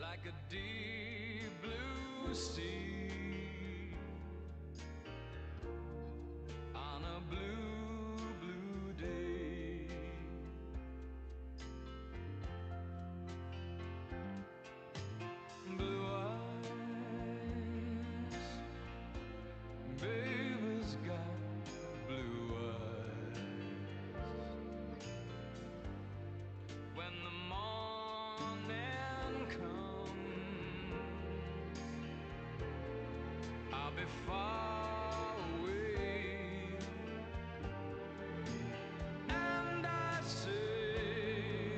like a deep blue sea on a blue, blue day. Blue eyes, baby's got blue eyes. When the morning comes, I'll be far away, and I say,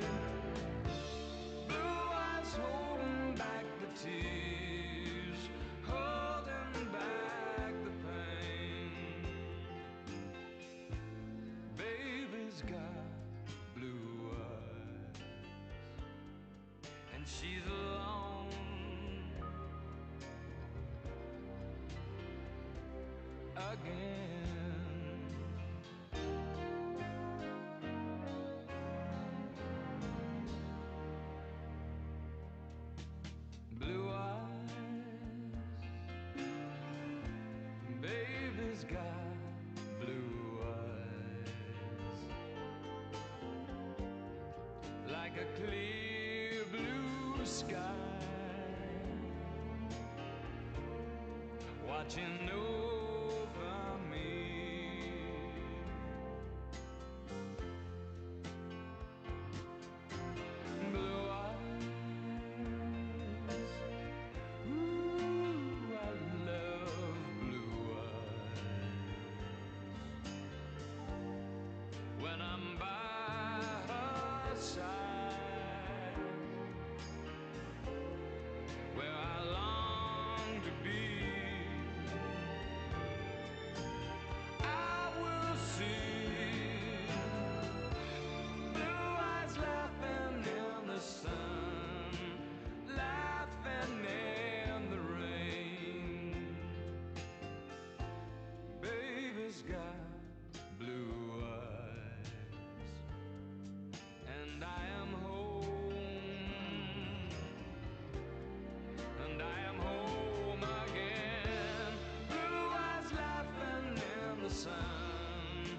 blue eyes holding back the tears, holding back the pain. Baby's got blue eyes, and she's alone again. Blue eyes, baby's got blue eyes, like a clear blue sky, watching over me. Blue eyes, ooh, I love blue eyes. When I'm by her side, where I long to be, I will see blue eyes laughing in the sun, laughing in the rain. Baby's got blue eyes, and I am home, and I am home again. Blue eyes laughing in the sun,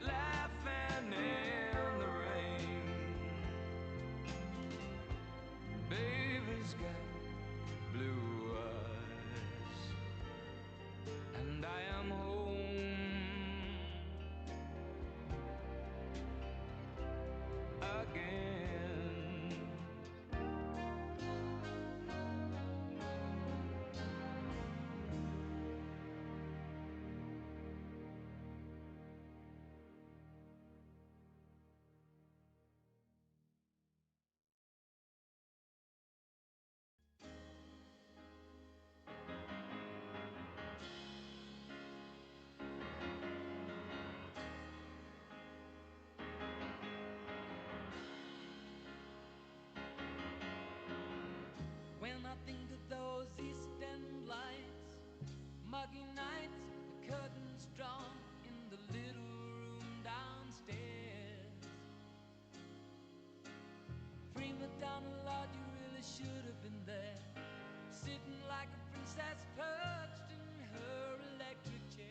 laughing in the rain. Baby's got blue eyes, and I am home again. When I think of those East End lights, muggy nights, the curtains drawn in the little room downstairs. Free Madonna, Lord, you really should have been there, sitting like a princess perched in her electric chair.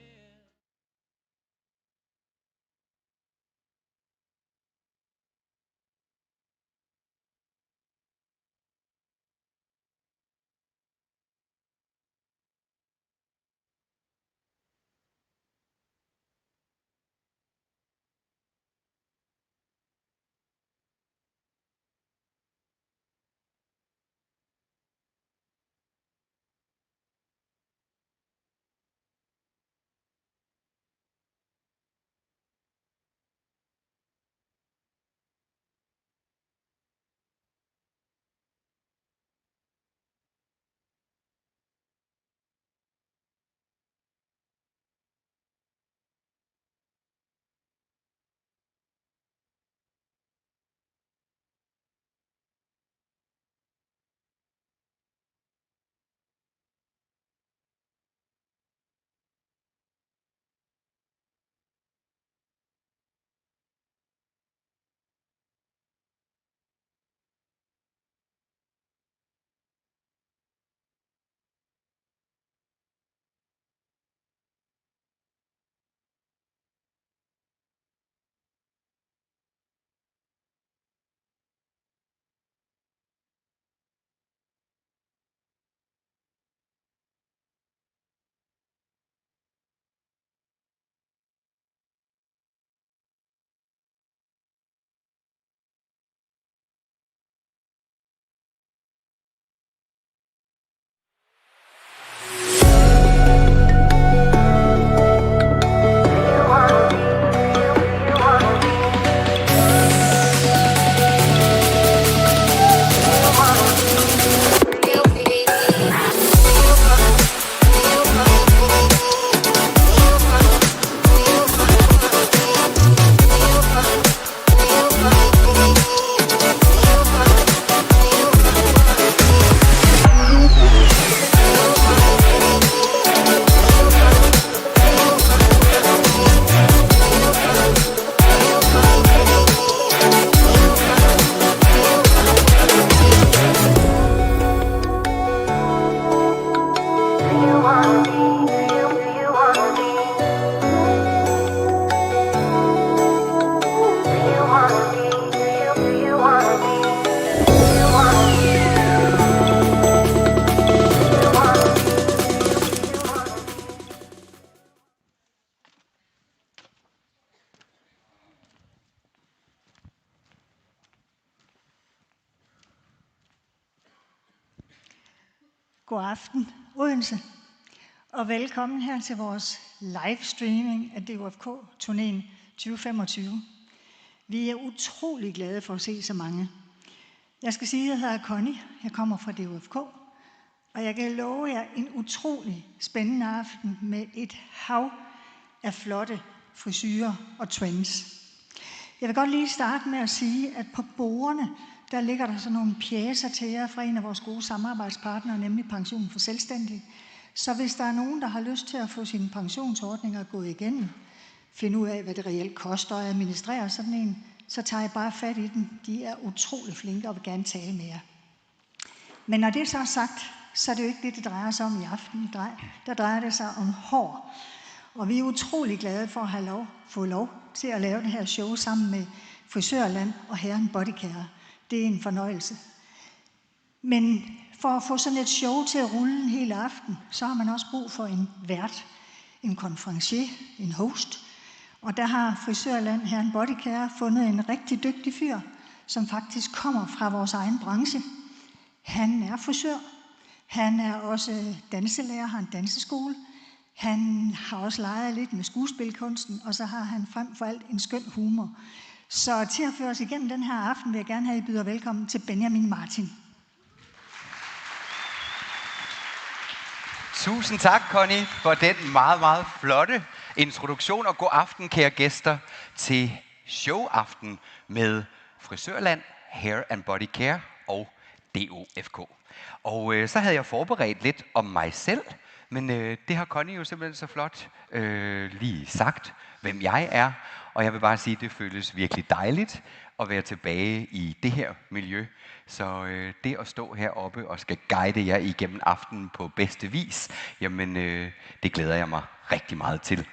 God aften, Odense, og velkommen her til vores livestreaming af DOFK-turnéen 2025. Vi er utrolig glade for at se så mange. Jeg skal sige, at jeg hedder Connie, jeg kommer fra DOFK, og jeg kan love jer en utrolig spændende aften med et hav af flotte frisyrer og trends. Jeg vil godt lige starte med at sige, at på bordene, der ligger der sådan nogle pjecer til jer fra en af vores gode samarbejdspartnere, nemlig Pension for Selvstændige. Så hvis der er nogen, der har lyst til at få sine pensionsordninger gået igennem, finde ud af, hvad det reelt koster at administrere sådan en, så tager jeg bare fat i den. De er utrolig flinke og vil gerne tale med jer. Men når det så er sagt, så er det jo ikke det drejer sig om i aften. Der drejer det sig om hår. Og vi er utrolig glade for at have få lov til at lave det her show sammen med Frisorland og herren Bodycare. Det er en fornøjelse. Men for at få sådan et show til at rulle en hel aften, så har man også brug for en vært, en konferencier, en host. Og der har Frisorland, herren Bodycare, fundet en rigtig dygtig fyr, som faktisk kommer fra vores egen branche. Han er frisør. Han er også danselærer, har en danseskole. Han har også leget lidt med skuespilkunsten, og så har han frem for alt en skøn humor. Så til at føre os igennem den her aften, vil jeg gerne have, at I byder velkommen til Benjamin Martin. Tusind tak, Connie, for den meget, meget flotte introduktion, og god aften, kære gæster, til showaften med Frisorland, Hair and Body Care og DOFK. Og så havde jeg forberedt lidt om mig selv, men det har Connie jo simpelthen så flot lige sagt, hvem jeg er. Og jeg vil bare sige, at det føles virkelig dejligt at være tilbage i det her miljø. Så det at stå heroppe og skal guide jer igennem aftenen på bedste vis, jamen det glæder jeg mig rigtig meget til.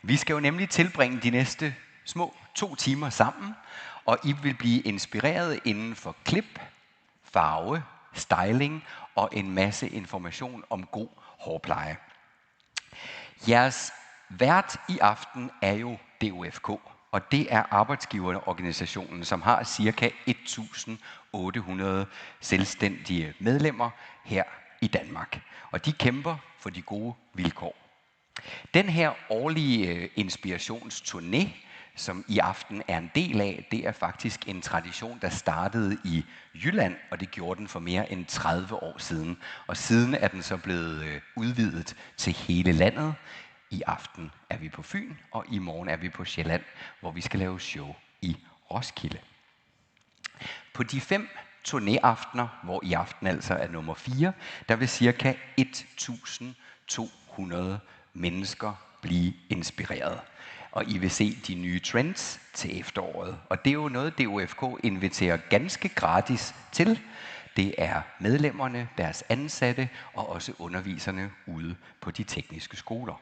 Vi skal jo nemlig tilbringe de næste små 2 timer sammen, og I vil blive inspireret inden for klip, farve, styling og en masse information om god hårpleje. Jeres vært i aften er jo DOFK, og det er arbejdsgiverorganisationen, som har ca. 1.800 selvstændige medlemmer her i Danmark. Og de kæmper for de gode vilkår. Den her årlige inspirationsturné, som i aften er en del af, det er faktisk en tradition, der startede i Jylland, og det gjorde den for mere end 30 år siden. Og siden er den så blevet udvidet til hele landet. I aften er vi på Fyn, og i morgen er vi på Sjælland, hvor vi skal lave show i Roskilde. På de 5 turnéaftener, hvor i aften altså er nummer 4, der vil ca. 1.200 mennesker blive inspireret. Og I vil se de nye trends til efteråret. Og det er jo noget, DOFK inviterer ganske gratis til. Det er medlemmerne, deres ansatte og også underviserne ude på de tekniske skoler.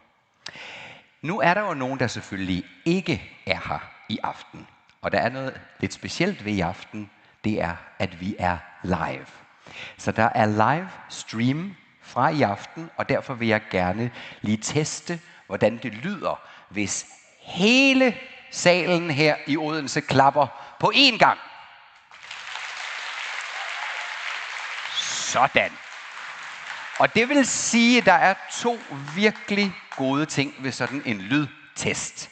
Nu er der jo nogen, der selvfølgelig ikke er her i aften. Og der er noget lidt specielt ved i aften, det er, at vi er live. Så der er live stream fra i aften, og derfor vil jeg gerne lige teste, hvordan det lyder, hvis hele salen her i Odense klapper på én gang. Sådan. Og det vil sige, at der er 2 virkelig gode ting ved sådan en lydtest.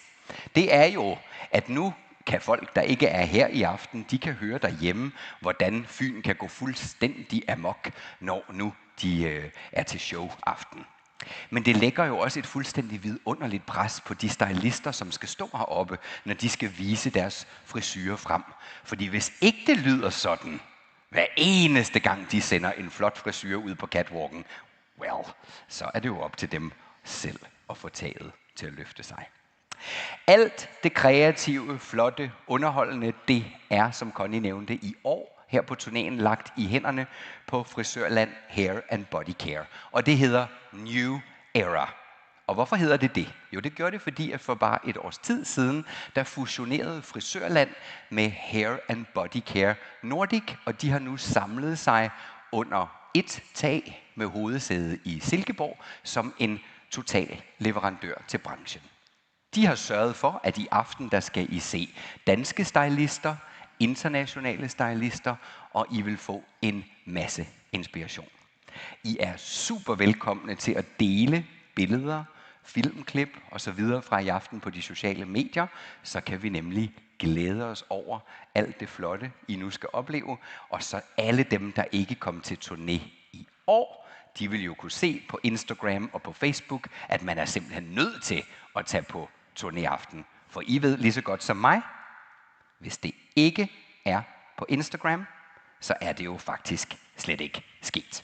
Det er jo, at nu kan folk, der ikke er her i aften, de kan høre derhjemme, hvordan Fyn kan gå fuldstændig amok, når nu de er til showaften. Men det lægger jo også et fuldstændig vidunderligt pres på de stylister, som skal stå heroppe, når de skal vise deres frisyrer frem. Fordi hvis ikke det lyder sådan, hver eneste gang de sender en flot frisyr ud på catwalken, well, så er det jo op til dem selv at få taget til at løfte sig. Alt det kreative, flotte, underholdende, det er, som Connie nævnte, i år her på turnéen lagt i hænderne på Frisorland Hair and Body Care. Og det hedder New Era. Og hvorfor hedder det det? Jo, det gør det, fordi at for bare et års tid siden, der fusionerede Frisorland med Hair and Body Care Nordic, og de har nu samlet sig under et tag med hovedsæde i Silkeborg som en total leverandør til branchen. De har sørget for, at i aften der skal I se danske stylister, internationale stylister, og I vil få en masse inspiration. I er super velkomne til at dele billeder, filmklip og så videre fra i aften på de sociale medier, så kan vi nemlig glæde os over alt det flotte, I nu skal opleve. Og så alle dem, der ikke kom til turné i år, de vil jo kunne se på Instagram og på Facebook, at man er simpelthen nødt til at tage på turnéaften. For I ved lige så godt som mig, hvis det ikke er på Instagram, så er det jo faktisk slet ikke sket.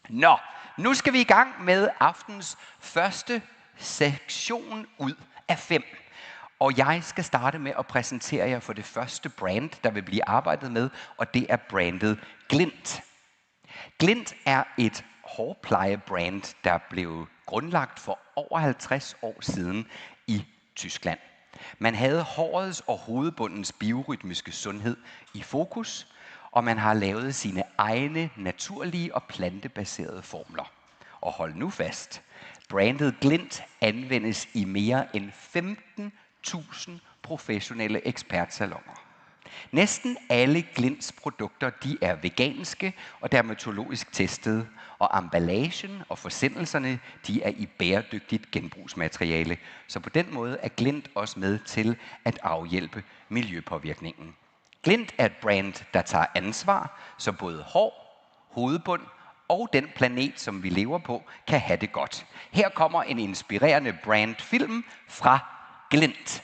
Nå, nu skal vi i gang med aftens første sektion ud af 5. Og jeg skal starte med at præsentere jer for det første brand, der vil blive arbejdet med, og det er brandet Glynt. Glynt er et hårplejebrand, der blev grundlagt for over 50 år siden i Tyskland. Man havde hårets og hovedbundens biorytmiske sundhed i fokus, og man har lavet sine egne naturlige og plantebaserede formler. Og hold nu fast, brandet Glynt anvendes i mere end 15.000 professionelle ekspertsaloner. Næsten alle Glynts produkter de er veganske og dermatologisk testede, og emballagen og forsendelserne de er i bæredygtigt genbrugsmateriale. Så på den måde er Glynt også med til at afhjælpe miljøpåvirkningen. Glynt er et brand, der tager ansvar, så både hår, hovedbund og den planet, som vi lever på, kan have det godt. Her kommer en inspirerende brandfilm fra Glynt.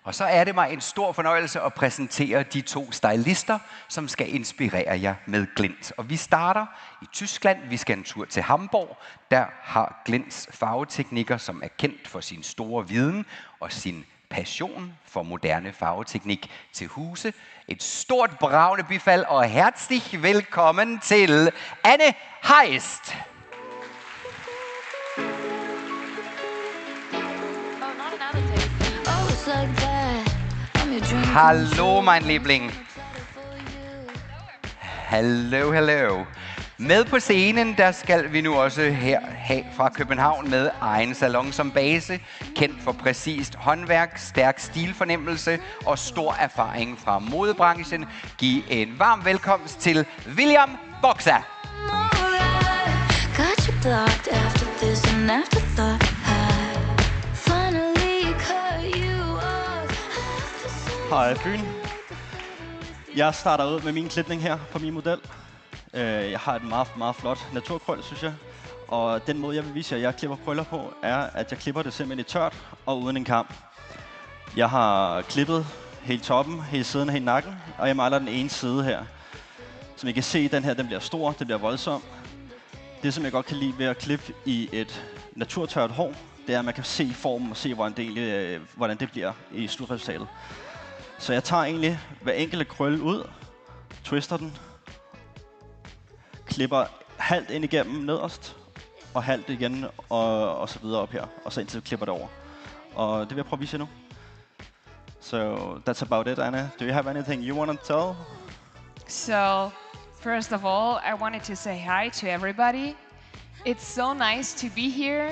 Og så er det mig en stor fornøjelse at præsentere de 2 stylister, som skal inspirere jer med Glynt. Og vi starter i Tyskland. Vi skal en tur til Hamburg. Der har Glynts farveteknikker, som er kendt for sin store viden og sin passion for moderne farveteknik til huse. Et stort bragende bifald og herzlich velkommen til Anne Heist. Hallo, mein Liebling. Hallo, hallo. Med på scenen, der skal vi nu også her have fra København med egen salon som base, kendt for præcist håndværk, stærk stilfornemmelse og stor erfaring fra modebranchen. Giv en varm velkomst til William Boxer. Hej Fyn. Jeg starter ud med min klipning her på min model. Jeg har et meget flot naturkrøl, synes jeg. Og den måde, jeg vil vise jer, at jeg klipper krøller på, er, at jeg klipper det simpelthen i tørt og uden en kam. Jeg har klippet hele toppen, hele siden og hele nakken, og jeg maler den ene side her. Som I kan se, den her den bliver stor, det bliver voldsom. Det, som jeg godt kan lide ved at klippe i et naturtørt hår, det er, at man kan se formen og se, hvordan det bliver i slutresultatet. Så jeg tager egentlig hver enkelte krølle ud, twister den, klipper halvt ind igennem nederst, og halvt igen, og så videre op her, og så indtil jeg klipper det over. Og det vil jeg prøve at vise nu. So that's about it, Anna. Do you have anything you want to tell? So, first of all, I wanted to say hi to everybody. It's so nice to be here,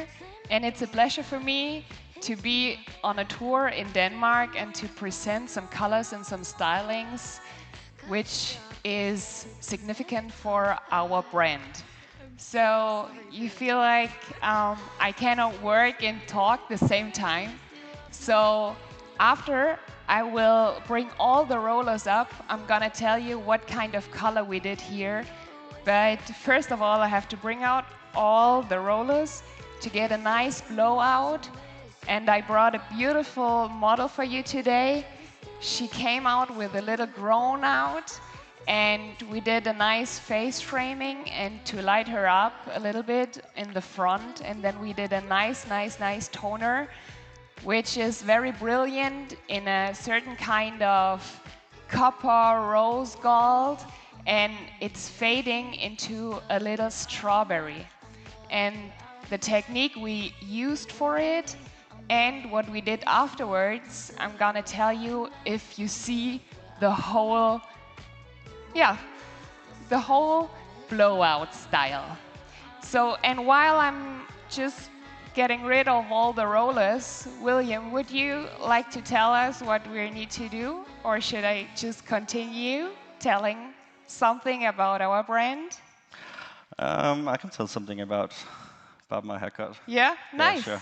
and it's a pleasure for me to be on a tour in Denmark and to present some colors and some stylings which is significant for our brand. So you feel like I cannot work and talk the same time. So after I will bring all the rollers up, I'm gonna tell you what kind of color we did here. But first of all, I have to bring out all the rollers to get a nice blowout. And I brought a beautiful model for you today. She came out with a little grown out, and we did a nice face framing and to light her up a little bit in the front. And then we did a nice toner, which is very brilliant in a certain kind of copper rose gold, and it's fading into a little strawberry. And the technique we used for it and what we did afterwards, I'm gonna tell you if you see the whole blowout style. So, and while I'm just getting rid of all the rollers, William, would you like to tell us what we need to do? Or should I just continue telling something about our brand? I can tell something about my haircut. Yeah, nice. Yeah, sure.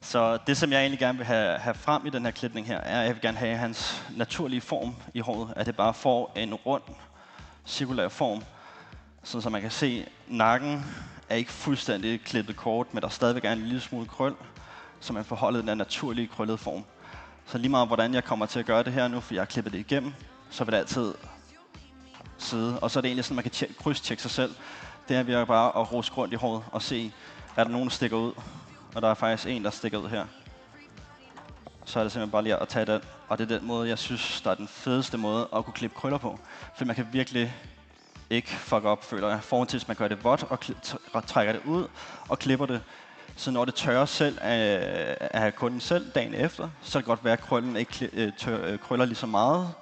Så det, som jeg egentlig gerne vil have frem i den her klipning her, er, at jeg vil gerne have hans naturlige form i håret. At det bare får en rund, cirkulær form. Sådan så man kan se, nakken er ikke fuldstændig klippet kort, men der stadigvæk er en lille smule krøl, så man får holdet den her naturlige krøllede form. Så lige meget hvordan jeg kommer til at gøre det her nu, for jeg har klippet det igennem, så vil det altid sidde. Og så er det egentlig sådan, at man kan krydstjekke sig selv. Det er ved bare at ruske rundt i håret og se, er der nogen, der stikker ud. Og der er faktisk en, der stikker ud her. Så er det simpelthen bare lige at tage den. Og det er den måde, jeg synes, der er den fedeste måde at kunne klippe krøller på. For man kan virkelig ikke fuck op, føler jeg. Foran til, hvis man gør det vådt og trækker det ud og klipper det. Så når det tørrer selv af kunden selv dagen efter, så kan det godt være, at krøllen ikke krøller lige så meget.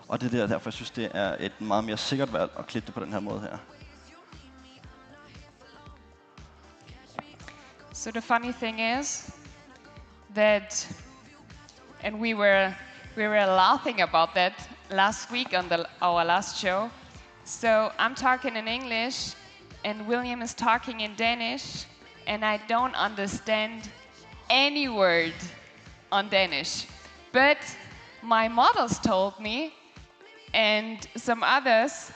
Og det er derfor, jeg synes, det er et meget mere sikkert valg at klippe det på den her måde her. So the funny thing is that, and we were laughing about that last week on our last show. So I'm talking in English, and William is talking in Danish, and I don't understand any word on Danish. But my models told me, and some others,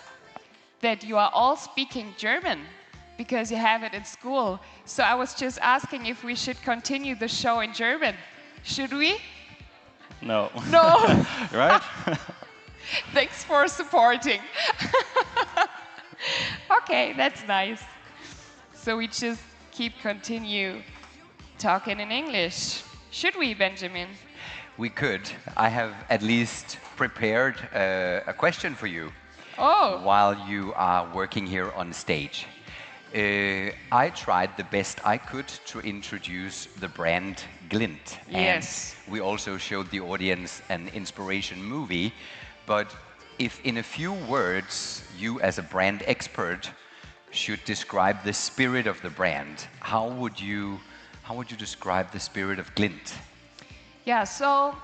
that you are all speaking German because you have it in school. So I was just asking if we should continue the show in German. Should we? No. No. Right? Thanks for supporting. Okay, that's nice. So we just continue talking in English. Should we, Benjamin? We could. I have at least prepared a question for you while you are working here on stage. I tried the best I could to introduce the brand Glynt. Yes. And we also showed the audience an inspiration movie. But if in a few words you as a brand expert should describe the spirit of the brand, how would you describe the spirit of Glynt? Yeah, so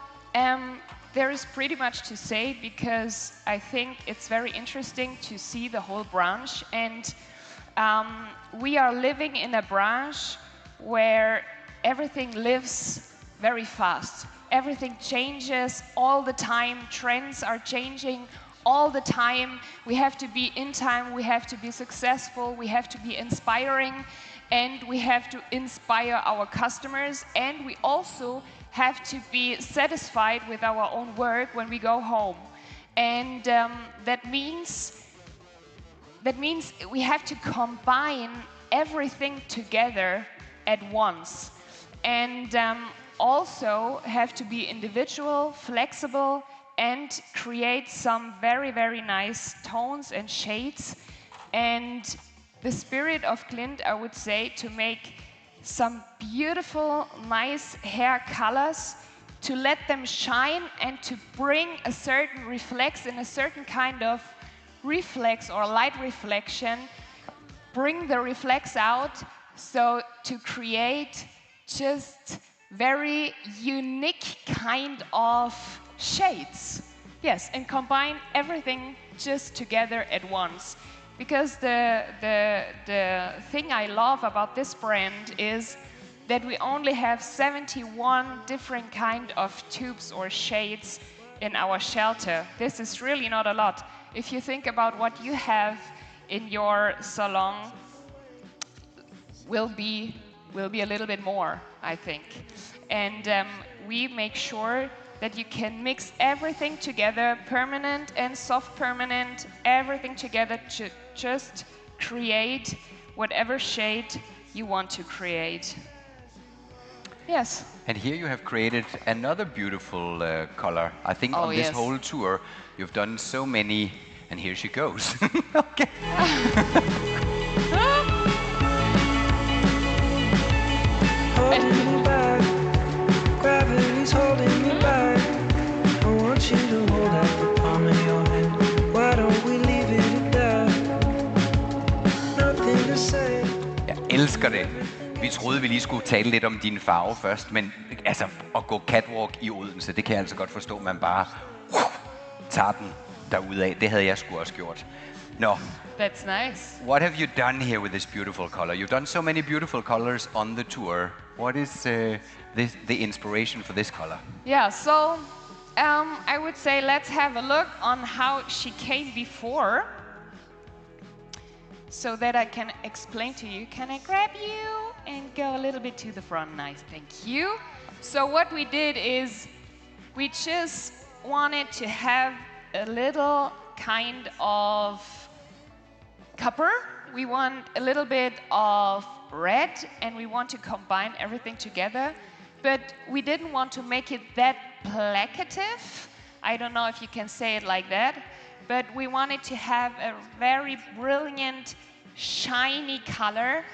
there is pretty much to say because I think it's very interesting to see the whole branch, and we are living in a branch where everything lives very fast. Everything changes all the time. Trends are changing all the time. We have to be in time. We have to be successful. We have to be inspiring. And we have to inspire our customers. And we also have to be satisfied with our own work when we go home. And that means we have to combine everything together at once. And also have to be individual, flexible, and create some very, very nice tones and shades. And the spirit of Glynt, I would say, to make some beautiful, nice hair colors, to let them shine and to bring a certain reflex and a certain kind of reflex or light reflection, bring the reflex out, so to create just very unique kind of shades. Yes, and combine everything just together at once. Because the thing I love about this brand is that we only have 71 different kind of tubes or shades in our shelter. This is really not a lot. If you think about what you have in your salon, will be a little bit more, I think. And we make sure that you can mix everything together, permanent and soft permanent, everything together to just create whatever shade you want to create. Yes. And here you have created another beautiful color. I think on this whole tour, you've done so many, and here she goes. Okay. Holding me back, gravity's holding me back. I want you to hold out the palm of your hand. Why don't we leave it at that? Nothing to say. Jeg elsker det. Vi troede, vi lige skulle tale lidt om din farve først, men altså at gå catwalk i Odense, det kan jeg altså godt forstå, man bare tager den derudad. Det havde jeg sgu også gjort. No. That's nice. What have you done here with this beautiful color? You've done so many beautiful colors on the tour. What is the inspiration for this color? Yeah, so I would say let's have a look on how she came before, so that I can explain to you. Can I grab you and go a little bit to the front? Nice, thank you. So what we did is we just wanted to have a little kind of copper. We want a little bit of red, and we want to combine everything together. But we didn't want to make it that placative. I don't know if you can say it like that. But we wanted to have a very brilliant, shiny color.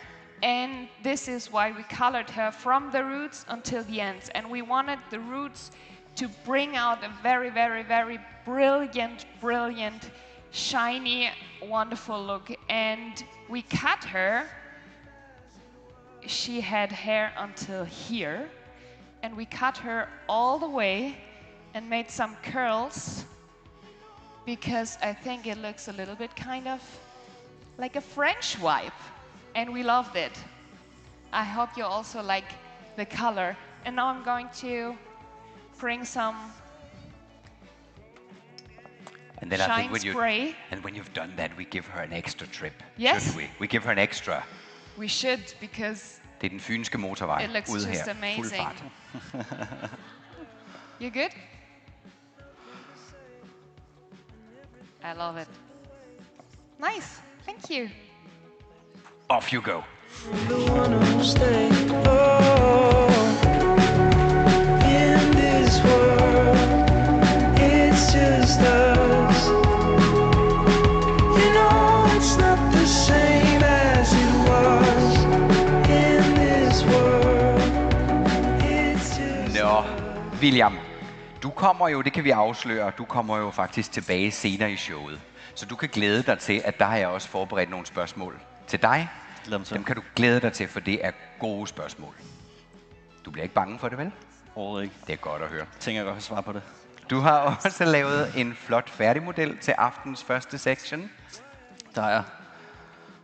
And this is why we colored her from the roots until the ends. And we wanted the roots to bring out a very, very, very brilliant, shiny, wonderful look. And we cut her. She had hair until here. And we cut her all the way and made some curls, because I think it looks a little bit kind of like a French vibe. And we loved it. I hope you also like the color. And now I'm going to bring some And then shine I think spray. when you've done that, we give her an extra trip. Yes. Shouldn't we? We give her an extra. We should, because Det er den fynske motorvej it looks ude just her. Fuld amazing. fart. You good? I love it. Nice. Thank you. Off you go. The one who'll stay. Oh, in this world, it's just us. You know it's not the same as it was. In this world, it's just Nå, William, du kommer jo, det kan vi afsløre, du kommer jo faktisk tilbage senere i showet. Så du kan glæde dig til, at der har jeg også forberedt nogle spørgsmål til dig. Dem kan du glæde dig til, for det er gode spørgsmål. Du bliver ikke bange for det, vel? Overhovedet ikke. Det er godt at høre. Jeg tænker, jeg godt kan svare på det. Du har også lavet en flot færdigmodel til aftens første section. Der er jeg.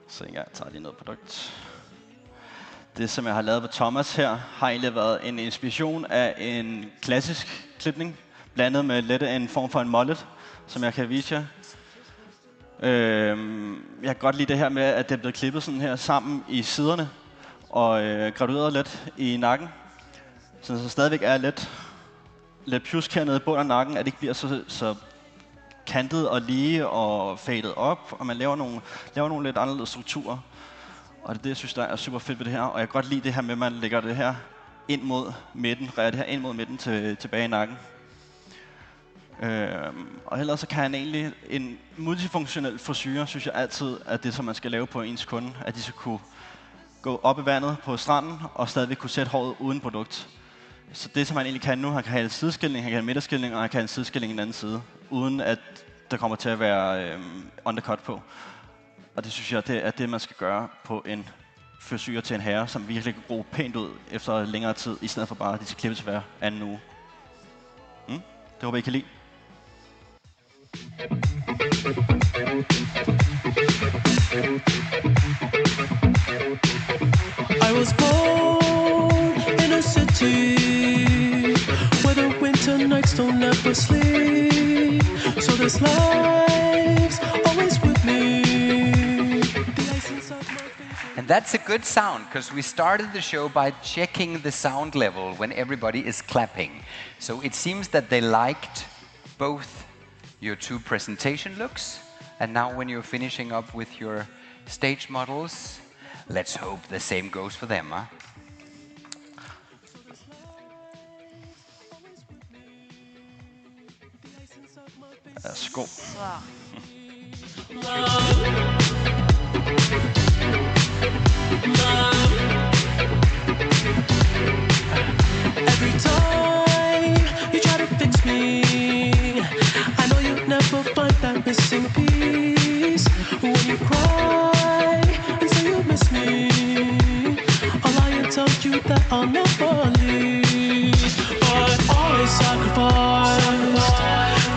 Så jeg tager lige noget produkt. Det, som jeg har lavet på Thomas her, har egentlig været en inspiration af en klassisk klipning, blandet med lidt en form for en mullet, som jeg kan vise jer. Jeg kan godt lide det her med, at det er blevet klippet sådan her sammen i siderne og gradueret lidt i nakken, så det stadigvæk er lidt pjusk hernede i bunden af nakken, at det ikke bliver så kantet og lige og fadet op, og man laver nogle lidt anderledes strukturer. Og det er det, jeg synes, der er super fedt ved det her. Og jeg kan godt lide det her med, at man lægger det her ind mod midten, reger det her ind mod midten tilbage i nakken. Og ellers så kan han egentlig en multifunktionel frisyre, synes jeg altid, at det, som man skal lave på ens kunde, at de skal kunne gå op i vandet på stranden og stadigvæk kunne sætte håret uden produkt. Så det, som han egentlig kan nu, han kan have en sideskilning, han kan have en midterskilning, og han kan have en sideskilning i den anden side, uden at der kommer til at være undercut på. Og det synes jeg, det er det, man skal gøre på en frisyre til en herre, som virkelig kan gro pænt ud efter længere tid, i stedet for bare, at de skal klippes hver anden uge. Det håber I kan lide. I was born in a city where the winter nights don't ever sleep. So this life's always with me. And that's a good sound, because we started the show by checking the sound level when everybody is clapping. So it seems that they liked both your two presentation looks, and now when you're finishing up with your stage models, let's hope the same goes for them, huh? Værsgo. Every time you try to fix me, I know you'll never find that missing piece. When you cry and say you miss me, I'll lie and tell you that I'll never leave. But always sacrifice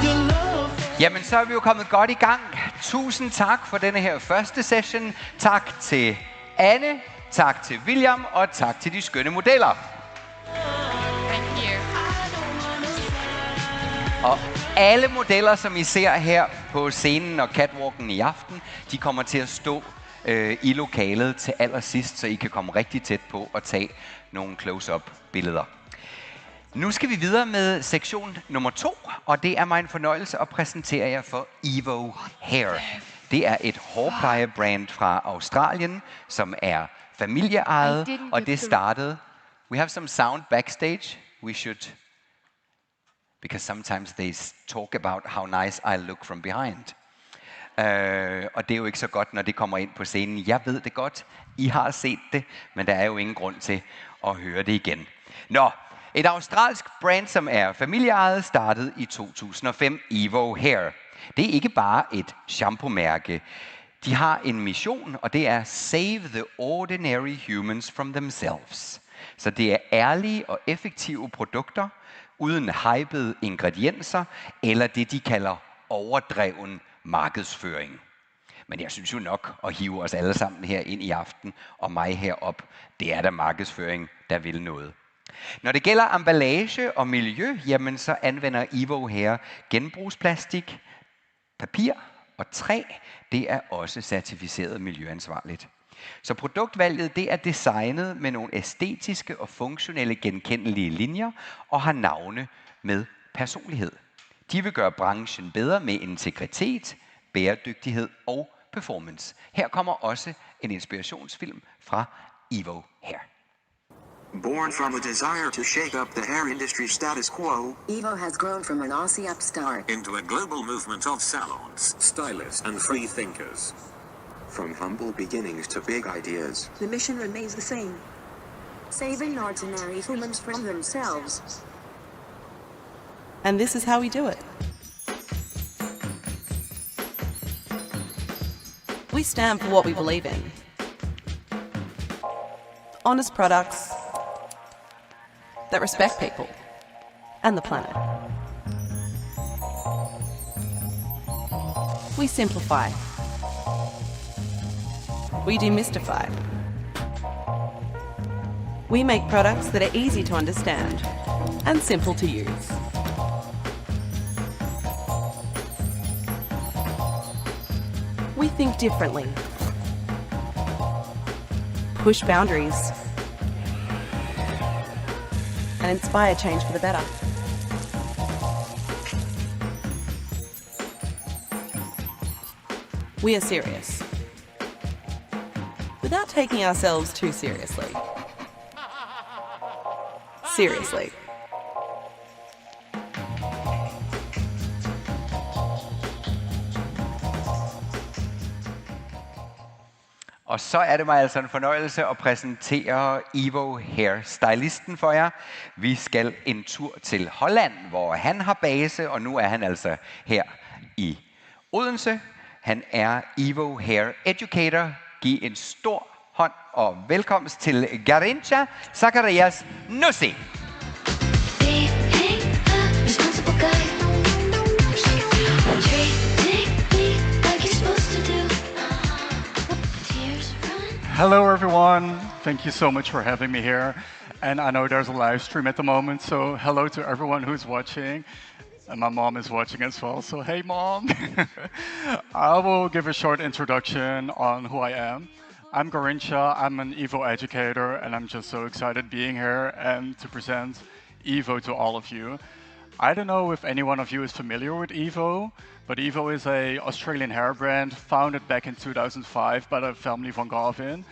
your love. Jamen, så er vi jo kommet godt i gang. Tusind tak for denne her første session. Tak til Anne, tak til William, og tak til de skønne modeller. Thank you. Og alle modeller, som I ser her på scenen og catwalken i aften, de kommer til at stå i lokalet til allersidst, så I kan komme rigtig tæt på og tage nogle close-up billeder. Nu skal vi videre med sektion nummer 2, og det er mig en fornøjelse at præsentere jer for Evo Hair. Det er et hårplejebrand fra Australien, som er familieejet, og det startede... We have some sound backstage. We should... Because sometimes they talk about how nice I look from behind. Og det er jo ikke så godt, når det kommer ind på scenen. Jeg ved det godt. I har set det, men der er jo ingen grund til at høre det igen. Nå, et australsk brand, som er familieejet, startede i 2005, Evo Hair. Det er ikke bare et shampoo-mærke. De har en mission, og det er Save the ordinary humans from themselves. Så det er ærlige og effektive produkter, uden hypede ingredienser, eller det de kalder overdreven markedsføring. Men jeg synes jo nok at hive os alle sammen her ind i aften, og mig herop, det er da markedsføring, der vil noget. Når det gælder emballage og miljø, jamen så anvender Evo her genbrugsplastik, papir og træ. Det er også certificeret miljøansvarligt. Så produktvalget det er designet med nogle æstetiske og funktionelle genkendelige linjer og har navne med personlighed. De vil gøre branchen bedre med integritet, bæredygtighed og performance. Her kommer også en inspirationsfilm fra Evo Hair. Born from a desire to shake up the hair industry's status quo, Evo has grown from an Aussie upstart into a global movement of salons, stylists, and free thinkers. From humble beginnings to big ideas, The mission remains the same. Saving ordinary humans from themselves. And this is how we do it. We stand for what we believe in. Honest products that respect people and the planet. We simplify. We demystify. We make products that are easy to understand and simple to use. We think differently, push boundaries, and inspire change for the better. We are serious, without taking ourselves too seriously. Seriously. Og så er det mig altså en fornøjelse at præsentere Evo Hair stylisten for jer. Vi skal en tur til Holland, hvor han har base, og nu er han altså her i Odense. Han er Evo Hair Educator. Giv en stor hånd og velkomst til Garincha Zacharias Nussi. Hello, everyone. Thank you so much for having me here. And I know there's a live stream at the moment, so hello to everyone who's watching. And my mom is watching as well, so hey, Mom. I will give a short introduction on who I am. I'm Garincha, I'm an EVO educator, and I'm just so excited being here and to present EVO to all of you. I don't know if any one of you is familiar with EVO, but EVO is an Australian hair brand founded back in 2005 by the family von Garvin.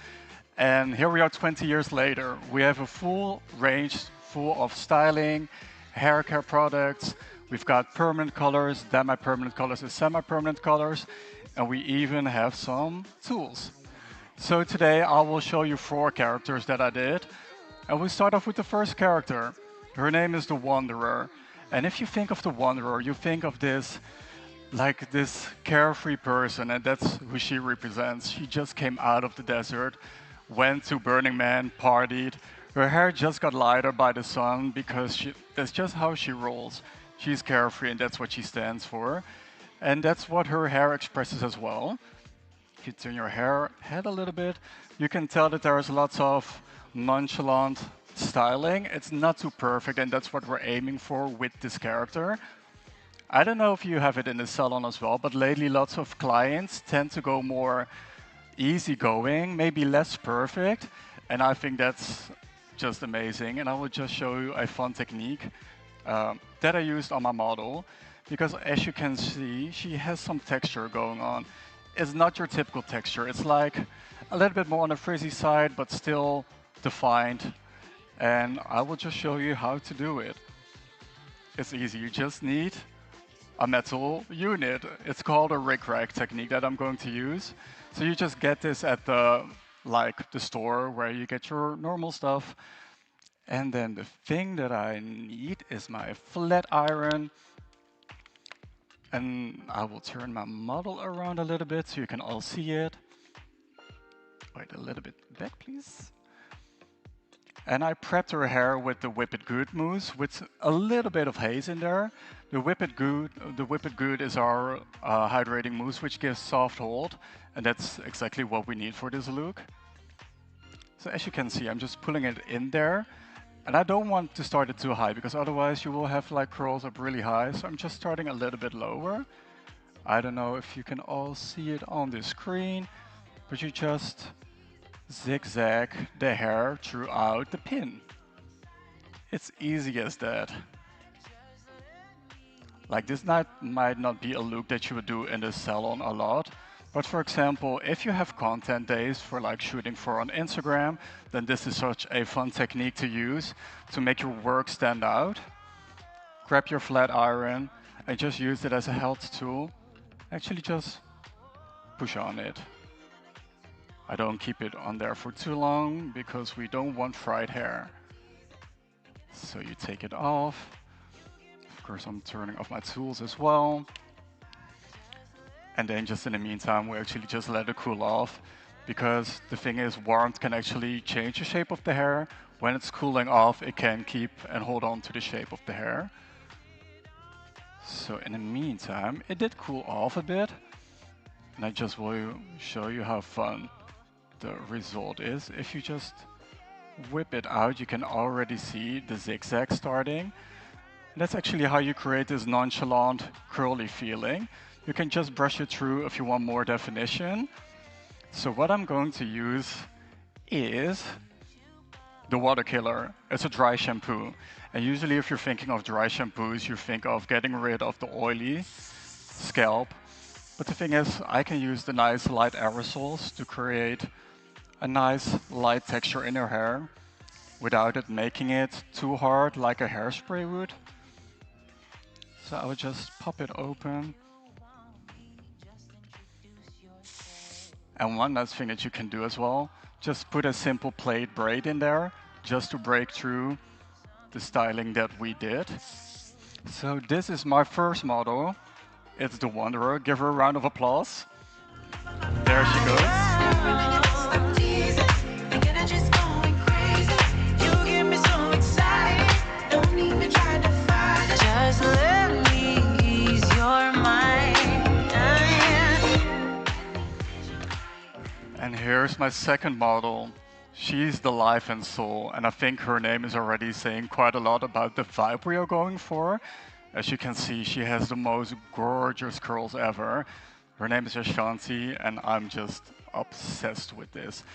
And here we are 20 years later. We have a full range full of styling, hair care products. We've got permanent colors, semi-permanent colors, and semi-permanent colors. And we even have some tools. So today I will show you 4 characters that I did. And we start off with the first character. Her name is the Wanderer. And if you think of the Wanderer, you think of this carefree person, and that's who she represents. She just came out of the desert, went to Burning Man, partied. Her hair just got lighter by the sun because that's just how she rolls. She's carefree, and that's what she stands for. And that's what her hair expresses as well. If you turn your head a little bit, you can tell that there's lots of nonchalant styling. It's not too perfect, and that's what we're aiming for with this character. I don't know if you have it in the salon as well, but lately lots of clients tend to go more easygoing, maybe less perfect, and I think that's just amazing. And I will just show you a fun technique that I used on my model, because as you can see, she has some texture going on. It's not your typical texture. It's like a little bit more on the frizzy side, but still defined. And I will just show you how to do it. It's easy. You just need a metal unit. It's called a rick-rack technique that I'm going to use. So you just get this at the store where you get your normal stuff. And then the thing that I need is my flat iron. And I will turn my model around a little bit so you can all see it. Wait, a little bit back, please. And I prepped her hair with the Whip It Good mousse with a little bit of haze in there. The Whip It Good is our hydrating mousse, which gives soft hold, and that's exactly what we need for this look. So as you can see, I'm just pulling it in there, and I don't want to start it too high because otherwise you will have curls up really high. So I'm just starting a little bit lower. I don't know if you can all see it on the screen, but you just zigzag the hair throughout the pin. It's easy as that. This might not be a look that you would do in the salon a lot, but for example, if you have content days for shooting for on Instagram, then this is such a fun technique to use to make your work stand out. Grab your flat iron and just use it as a health tool. Actually just push on it. I don't keep it on there for too long because we don't want fried hair. So you take it off. Of course, I'm turning off my tools as well. And then just in the meantime, we actually just let it cool off, because the thing is, warmth can actually change the shape of the hair. When it's cooling off, it can keep and hold on to the shape of the hair. So in the meantime, it did cool off a bit. And I just will show you how fun the result is. If you just whip it out, you can already see the zigzag starting. And that's actually how you create this nonchalant, curly feeling. You can just brush it through if you want more definition. So what I'm going to use is the water killer. It's a dry shampoo. And usually if you're thinking of dry shampoos, you think of getting rid of the oily scalp. But the thing is, I can use the nice light aerosols to create a nice light texture in your hair without it making it too hard like a hairspray would. So I would just pop it open. And one last thing that you can do as well, just put a simple plait braid in there just to break through the styling that we did. So this is my first model. It's the Wanderer. Give her a round of applause. There she goes. And here's here's my second model. She's the life and soul, and I think her name is already saying quite a lot about the vibe we are going for. As you can see, she has the most gorgeous curls ever. Her name is Ashanti, and I'm just obsessed with this.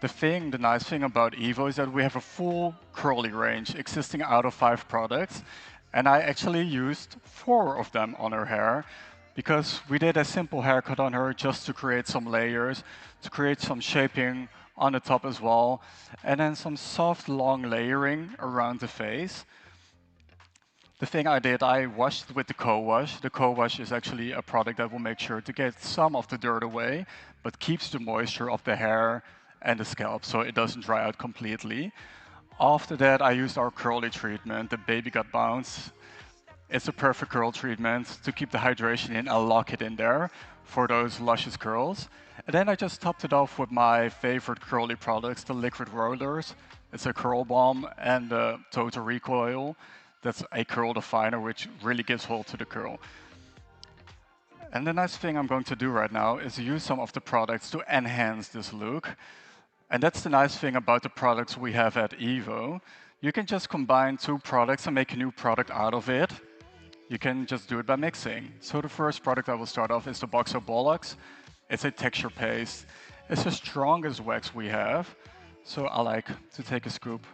The nice thing about Evo is that we have a full curly range existing out of 5 products, and I actually used 4 of them on her hair because we did a simple haircut on her just to create some layers, to create some shaping on the top as well, and then some soft long layering around the face. The thing I did, I washed with the co-wash. The co-wash is actually a product that will make sure to get some of the dirt away, but keeps the moisture of the hair and the scalp so it doesn't dry out completely. After that, I used our curly treatment, the Baby Got Bounce. It's a perfect curl treatment to keep the hydration in and lock it in there for those luscious curls. And then I just topped it off with my favorite curly products, the liquid rollers. It's a curl balm and the Total Recoil. That's a curl definer, which really gives hold to the curl. And the nice thing I'm going to do right now is use some of the products to enhance this look. And that's the nice thing about the products we have at Evo. You can just combine 2 products and make a new product out of it. You can just do it by mixing. So the first product I will start off is the Boxer Bollocks. It's a texture paste. It's the strongest wax we have. So I like to take a scoop,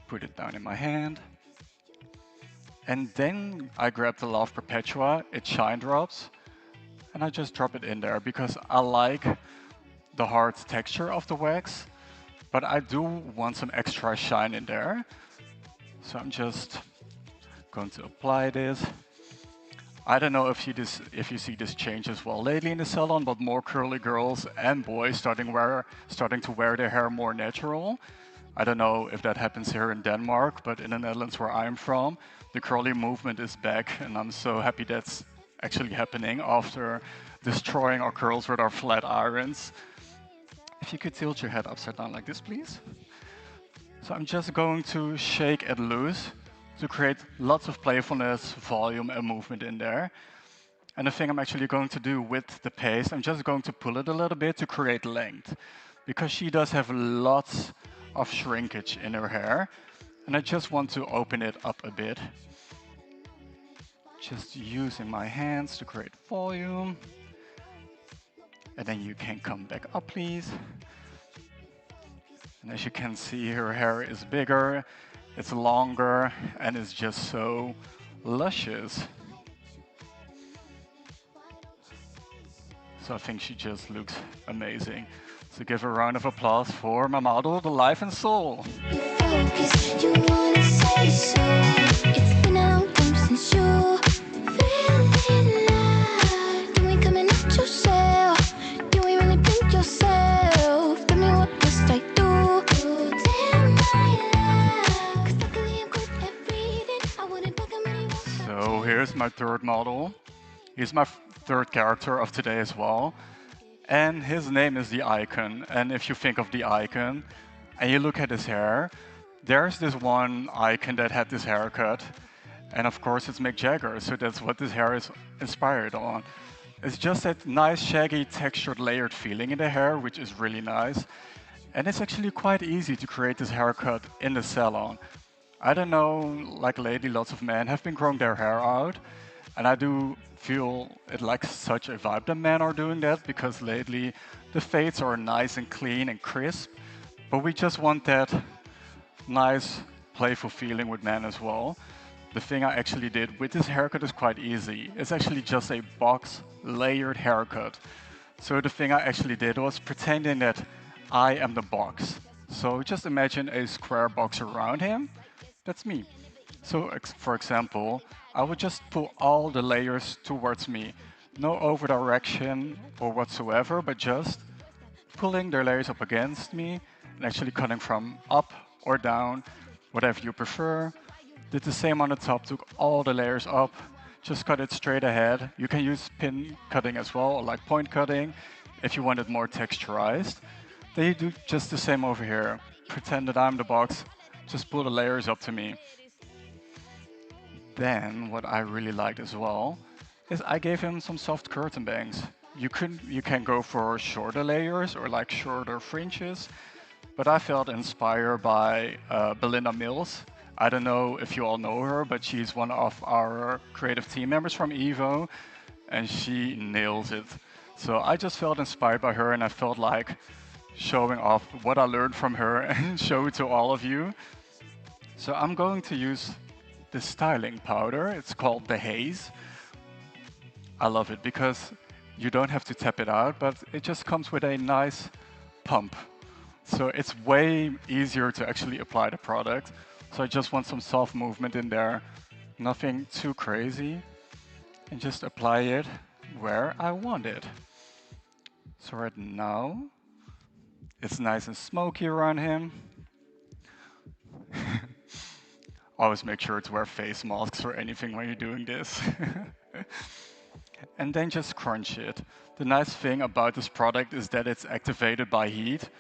put it down in my hand. And then I grab the Love Perpetua, it's Shine Drops, and I just drop it in there because I like the hard texture of the wax, but I do want some extra shine in there. So I'm just going to apply this. I don't know if you see this change as well lately in the salon, but more curly girls and boys starting to wear their hair more natural. I don't know if that happens here in Denmark, but in the Netherlands where I'm from, the curly movement is back, and I'm so happy that's actually happening after destroying our curls with our flat irons. If you could tilt your head upside down like this, please. So I'm just going to shake it loose to create lots of playfulness, volume, and movement in there. And the thing I'm actually going to do with the paste, I'm just going to pull it a little bit to create length, because she does have lots of shrinkage in her hair, and I just want to open it up a bit. Just using my hands to create volume. And then you can come back up, please. And as you can see, her hair is bigger, it's longer, and it's just so luscious. So I think she just looks amazing. So give a round of applause for my model, the life and soul. So here's my third model. He's my third character of today as well. And his name is the Icon. And if you think of the Icon and you look at his hair, there's this one icon that had this haircut. And of course it's Mick Jagger, so that's what this hair is inspired on. It's just that nice, shaggy, textured, layered feeling in the hair, which is really nice. And it's actually quite easy to create this haircut in the salon. I don't know, like lately lots of men have been growing their hair out. And I do feel it like such a vibe that men are doing that, because lately the fades are nice and clean and crisp. But we just want that nice, playful feeling with men as well. The thing I actually did with this haircut is quite easy. It's actually just a box layered haircut. So the thing I actually did was pretending that I am the box. So just imagine a square box around him. That's me. So for example, I would just pull all the layers towards me. No over direction or whatsoever, but just pulling the layers up against me and actually cutting from up or down, whatever you prefer. Did the same on the top, took all the layers up, just cut it straight ahead. You can use pin cutting as well, or like point cutting, if you want it more texturized. Then you do just the same over here. Pretend that I'm the box, just pull the layers up to me. Then, what I really liked as well, is I gave him some soft curtain bangs. you can go for shorter layers or like shorter fringes, but I felt inspired by Belinda Mills. I don't know if you all know her, but she's one of our creative team members from Evo, and she nails it. So I just felt inspired by her, and I felt like showing off what I learned from her and show it to all of you. So I'm going to use this styling powder. It's called the Haze. I love it because you don't have to tap it out, but it just comes with a nice pump. So it's way easier to actually apply the product. So I just want some soft movement in there, nothing too crazy, and just apply it where I want it. So right now, it's nice and smoky around him. Always make sure to wear face masks or anything when you're doing this. And then just crunch it. The nice thing about this product is that it's activated by heat.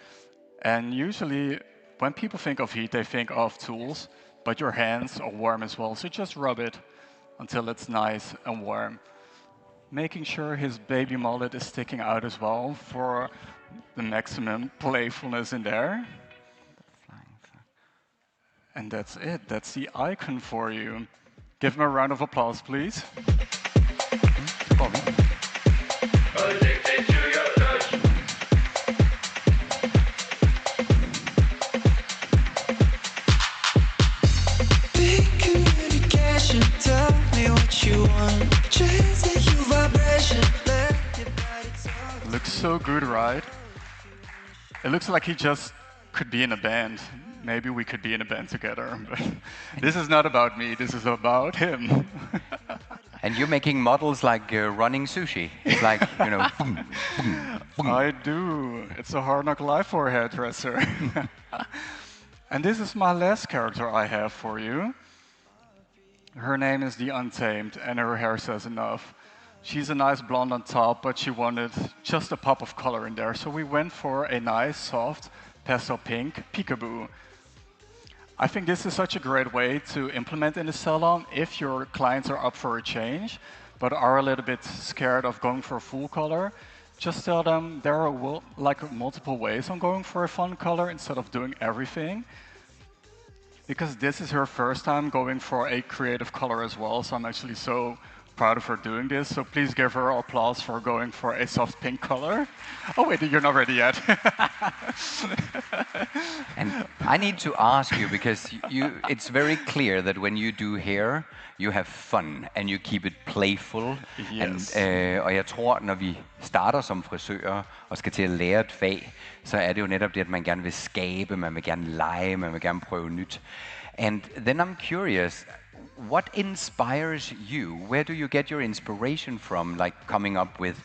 And usually, when people think of heat, they think of tools, but your hands are warm as well. So just rub it until it's nice and warm. Making sure his baby mullet is sticking out as well for the maximum playfulness in there. And that's it. That's the icon for you. Give him a round of applause, please. Addicted to your touch. Big communication, tell me what you want. Chasing your vibration, let your body talk. It looks so good, right? It looks like he just could be in a band. Maybe we could be in a band together. But this is not about me, this is about him. And you're making models like running sushi. It's like, you know, boom, boom, boom. I do. It's a hard knock life for a hairdresser. And this is my last character I have for you. Her name is the Untamed, and her hair says enough. She's a nice blonde on top, but she wanted just a pop of color in there. So we went for a nice, soft, pastel pink peekaboo. I think this is such a great way to implement in the salon if your clients are up for a change, but are a little bit scared of going for a full color. Just tell them there are like multiple ways on going for a fun color instead of doing everything. Because this is her first time going for a creative color as well, so I'm actually so proud of her doing this. So please give her applause for going for a soft pink color. Oh wait, you're not ready yet. And I need to ask you, because it's very clear that when you do hair, you have fun, and you keep it playful. Yes. Og jeg tror, når vi starter som frisører og skal til at lære et fag, så er det jo netop det, at man gerne vil skabe, man vil gerne lege, man vil gerne prøve nyt. And then I'm curious, what inspires you? Where do you get your inspiration from, like coming up with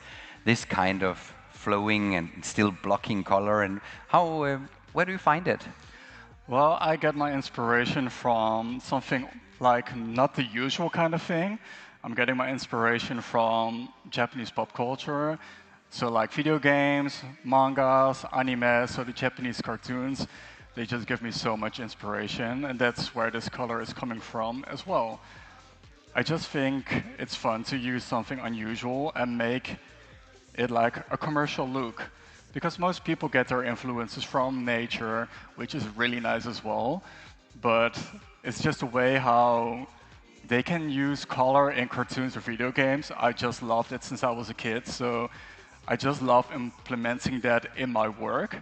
this kind of flowing and still blocking color, and how, where do you find it? Well, I get my inspiration from something like not the usual kind of thing. I'm getting my inspiration from Japanese pop culture. So like video games, mangas, anime, so the Japanese cartoons, they just give me so much inspiration, and that's where this color is coming from as well. I just think it's fun to use something unusual and make it like a commercial look. Because most people get their influences from nature, which is really nice as well, but it's just a way how they can use color in cartoons or video games. I just loved it since I was a kid, so I just love implementing that in my work.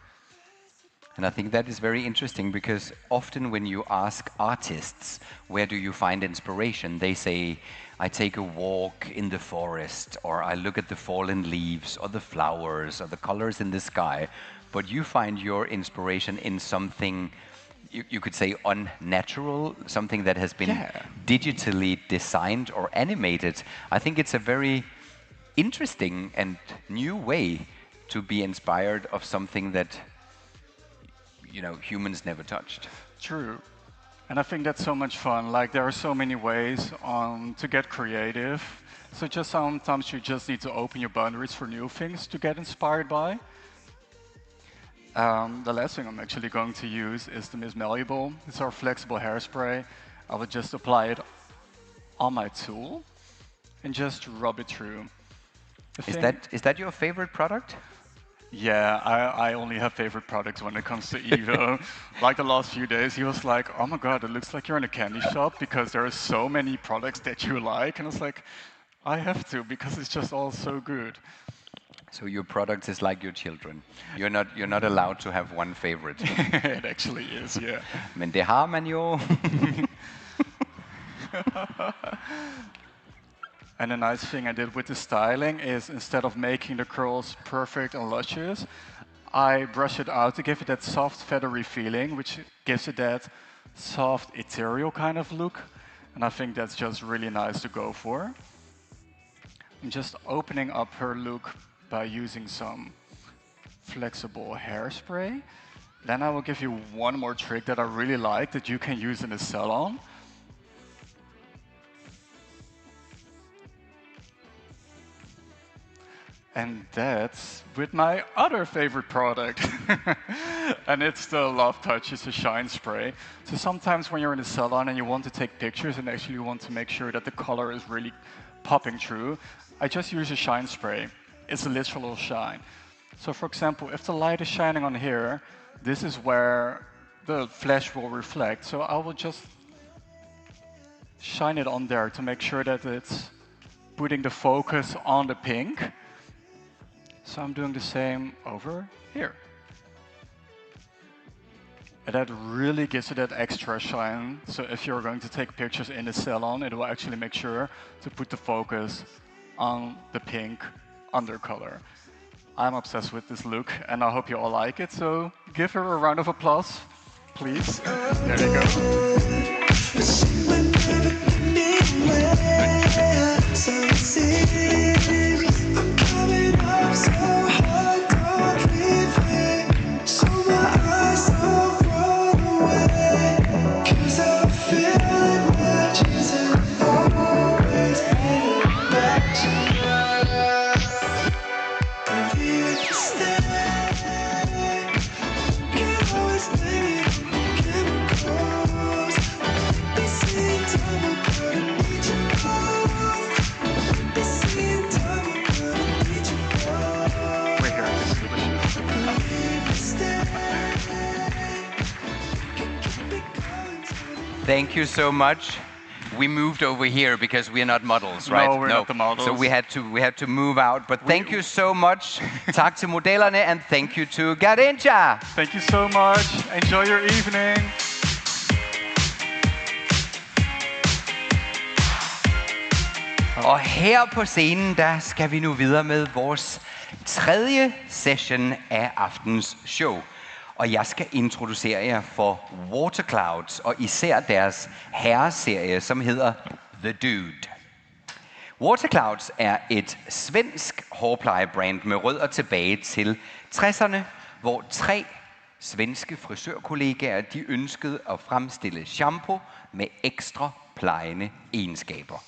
And I think that is very interesting, because often when you ask artists, where do you find inspiration? They say, I take a walk in the forest, or I look at the fallen leaves, or the flowers, or the colors in the sky. But you find your inspiration in something, you could say, unnatural, something that has been digitally designed or animated. I think it's a very interesting and new way to be inspired of something that, you know, humans never touched. True. And I think that's so much fun. Like, there are so many ways to get creative. So just sometimes you just need to open your boundaries for new things to get inspired by. The last thing I'm actually going to use is the Miss Malleable. It's our flexible hairspray. I will just apply it on my tool and just rub it through. Is that your favorite product? Yeah, I only have favorite products when it comes to Evo. Like the last few days, he was like, "Oh my God, it looks like you're in a candy shop because there are so many products that you like." And I was like, "I have to because it's just all so good." So your products is like your children. You're not allowed to have one favorite. It actually is, yeah. Men det har man jo. And a nice thing I did with the styling is instead of making the curls perfect and luscious, I brush it out to give it that soft feathery feeling, which gives it that soft ethereal kind of look. And I think that's just really nice to go for. I'm just opening up her look by using some flexible hairspray. Then I will give you one more trick that I really like that you can use in the salon. And that's with my other favorite product. And it's the Love Touch, it's a shine spray. So sometimes when you're in a salon and you want to take pictures and actually you want to make sure that the color is really popping through, I just use a shine spray. It's a literal shine. So for example, if the light is shining on here, this is where the flash will reflect. So I will just shine it on there to make sure that it's putting the focus on the pink. So I'm doing the same over here. And that really gives it that extra shine. So if you're going to take pictures in the salon, it will actually make sure to put the focus on the pink undercolor. I'm obsessed with this look and I hope you all like it. So give her a round of applause, please. There you go. Thank you so much. We moved over here because we are not models, right? No, we're not the models. So we had to move out. But thank you so much. Tak til modellerne, and thank you to Garincha. Thank you so much. Enjoy your evening. Og her på scenen, der skal vi nu videre med vores tredje session af aftens show. Og jeg skal introducere jer for Waterclouds, og især deres herreserie, som hedder The Dude. Waterclouds er et svensk hårplejebrand med rødder tilbage til 60'erne, hvor 3 svenske frisørkollegaer de ønskede at fremstille shampoo med ekstra plejende egenskaber.